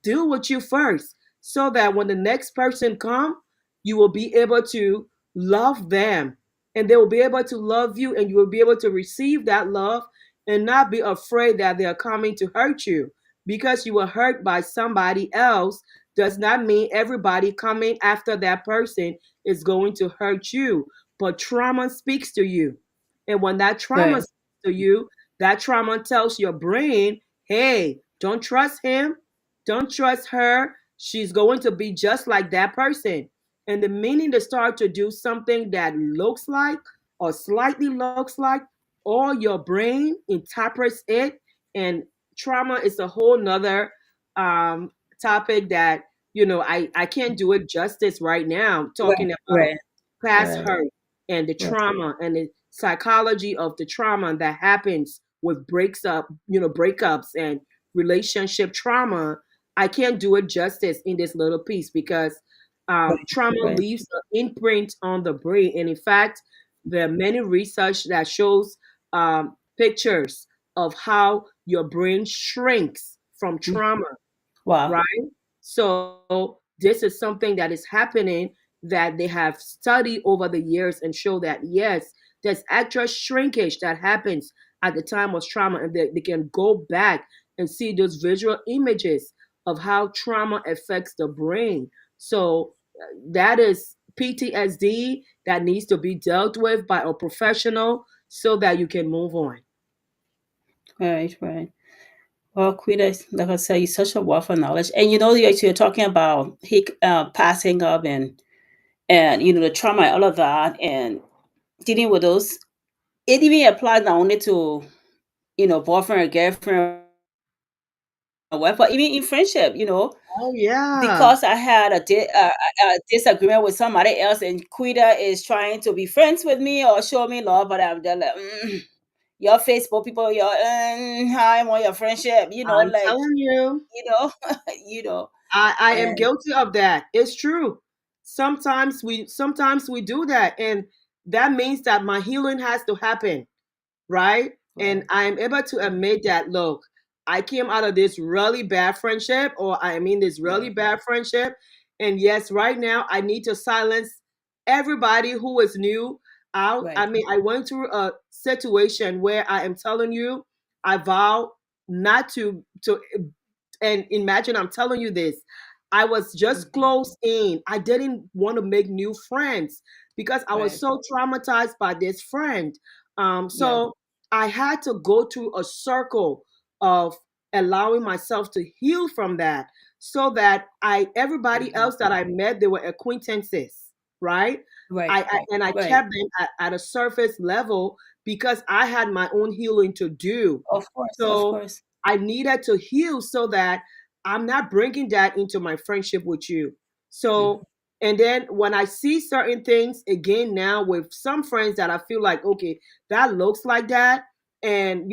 Deal with you first, so that when the next person come, you will be able to love them, and they will be able to love you, and you will be able to receive that love and not be afraid that they are coming to hurt you because you were hurt by somebody else does not mean everybody coming after that person is going to hurt you. But trauma speaks to you. And when that trauma Right. speaks to you, that trauma tells your brain, hey, don't trust him, don't trust her. She's going to be just like that person. And the minute they start to do something that looks like or slightly looks like, all your brain interprets it. And trauma is a whole nother um, topic that, I can't do it justice right now, Right. talking about Right. past Right. hurt and the Right. trauma and the psychology of the trauma that happens with breakups and relationship trauma. I can't do it justice in this little piece because Right. trauma Right. leaves an imprint on the brain. And in fact, there are many research that shows pictures of how your brain shrinks from Mm. trauma, Wow. right? So this is something that is happening that they have studied over the years and show that yes, there's actual shrinkage that happens at the time of trauma, and they can go back and see those visual images of how trauma affects the brain. So that is PTSD that needs to be dealt with by a professional so that you can move on. Right. Right. Well, Quita, like I said, you're such a wealth of knowledge, and you're talking about he passing up and the trauma and all of that, and dealing with those. It even applies not only to boyfriend or girlfriend or wife, but even in friendship. Oh yeah. Because I had a disagreement with somebody else, and Quita is trying to be friends with me or show me love, but I'm just like, your Facebook people, your how I want your friendship, I'm like telling you. you know, you know, I am and guilty of that. It's true. Sometimes we do that, and that means that my healing has to happen, right? And right, I'm able to admit that, look, I came out of this really bad friendship, or I mean this really right, bad friendship. And yes, right now I need to silence everybody who is new out. I right, mean, I went through a situation where I am telling you, I vow not to and imagine I'm telling you this. I was just mhm, close in. I didn't want to make new friends because I was right, so traumatized by this friend. yeah, So I had to go through a circle of allowing myself to heal from that, so that I everybody mhm, else that I met, they were acquaintances, right? right, I right, and I right. kept them at a surface level because I had my own healing to do. Of course, of So course. I needed to heal so that I'm not bringing that into my friendship with you. Mhm, So, and then when I see certain things again now with some friends that I feel like, okay, that looks like that. And,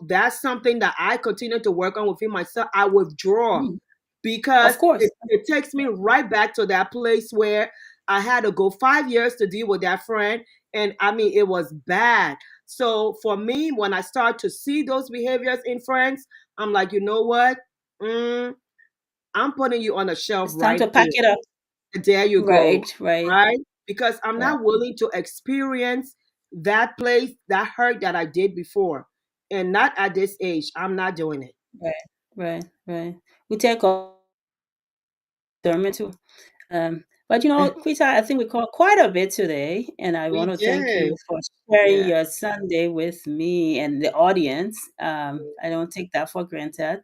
that's something that I continue to work on within myself. I withdraw mhm. because Of course. it takes me right back to that place where I had to go 5 years to deal with that friend. And I mean, it was bad. So for me, when I start to see those behaviors in friends, I'm like, you know what? Mm, I'm putting you on a shelf It's time right to pack there. it up. There you go. Right, right, Right? Because I'm right, not willing to experience that place, that hurt that I did before. And not at this age. I'm not doing it. right, right, right. We take all discernment too. But Quita, I think we caught quite a bit today, and I want We to thank you did. for sharing Yeah. your Sunday with me and the audience. I don't take that for granted,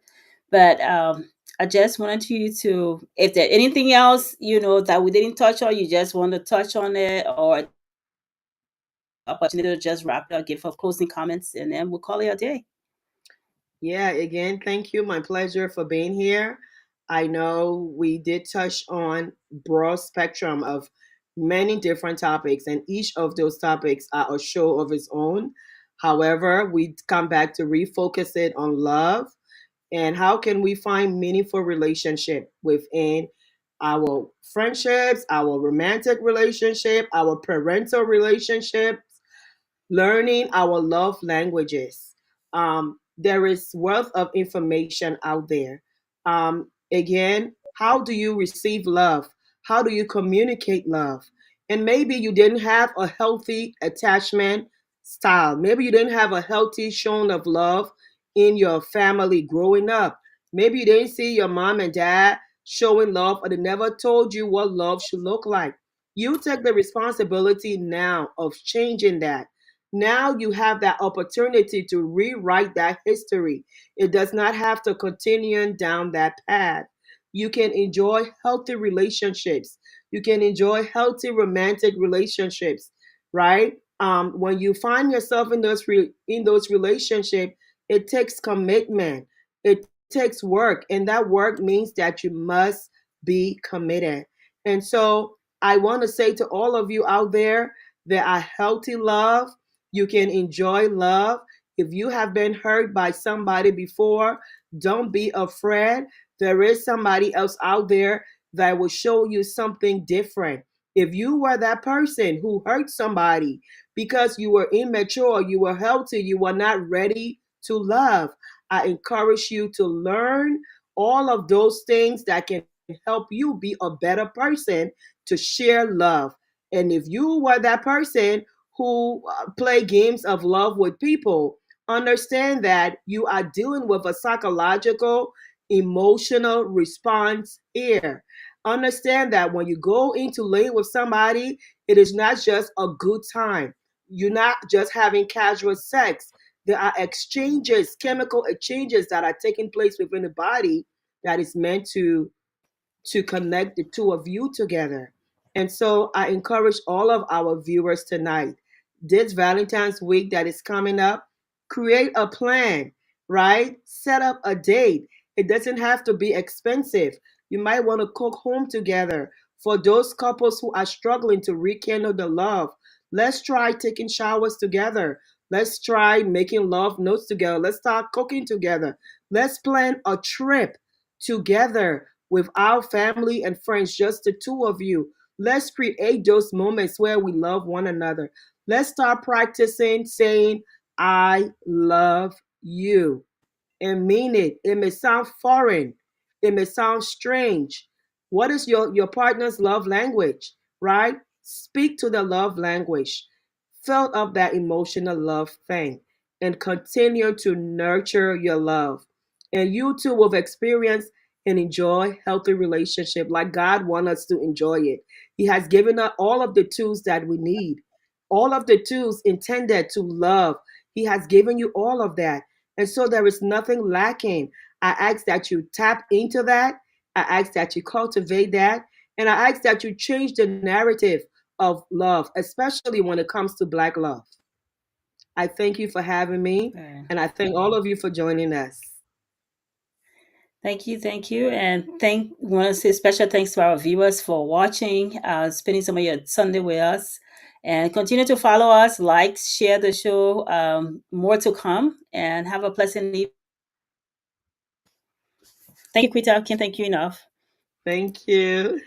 but I just wanted you to, if there anything else that we didn't touch on, you just want to touch on it, or opportunity to just wrap it up, give her closing comments, and then we'll call it a day. Yeah, again, thank you. My pleasure for being here. I know we did touch on broad spectrum of many different topics, and each of those topics are a show of its own. However, we come back to refocus it on love and how can we find meaningful relationship within our friendships, our romantic relationship, our parental relationship, learning our love languages. There is wealth of information out there. Again, how do you receive love? How do you communicate love? And maybe you didn't have a healthy attachment style. Maybe you didn't have a healthy showing of love in your family growing up. Maybe you didn't see your mom and dad showing love, or they never told you what love should look like. You take the responsibility now of changing that. Now you have that opportunity to rewrite that history. It does not have to continue down that path. You can enjoy healthy relationships. You can enjoy healthy romantic relationships, right? When you find yourself in in those relationships, it takes commitment. It takes work, and that work means that you must be committed. And so I want to say to all of you out there, there are healthy love. You can enjoy love. If you have been hurt by somebody before, don't be afraid. There is somebody else out there that will show you something different. If you were that person who hurt somebody because you were immature, you were healthy, you were not ready to love, I encourage you to learn all of those things that can help you be a better person to share love. And if you were that person who play games of love with people, understand that you are dealing with a psychological, emotional response here. Understand that when you go into lay with somebody, it is not just a good time. You're not just having casual sex. There are exchanges, chemical exchanges that are taking place within the body that is meant to connect the two of you together. And so I encourage all of our viewers tonight, this Valentine's week that is coming up, create a plan, right? Set up a date. It doesn't have to be expensive. You might want to cook home together. For those couples who are struggling to rekindle the love, let's try taking showers together. Let's try making love notes together. Let's start cooking together. Let's plan a trip together with our family and friends, just the two of you. Let's create those moments where we love one another. Let's start practicing saying, I love you, and mean it. It may sound foreign, it may sound strange. What is your partner's love language, right? Speak to the love language. Fill up that emotional love thing and continue to nurture your love. And you too will experience and enjoy healthy relationship like God wants us to enjoy it. He has given us all of the tools that we need, all of the tools intended to love. He has given you all of that. And so there is nothing lacking. I ask that you tap into that. I ask that you cultivate that. And I ask that you change the narrative of love, especially when it comes to Black love. I thank you for having me, Right. and I thank all of you for joining us. Thank you, and thank want to say special thanks to our viewers for watching, spending some of your Sunday with us, and continue to follow us, like, share the show. More to come, and have a pleasant evening. Thank you, Quita. Can't thank you enough. Thank you.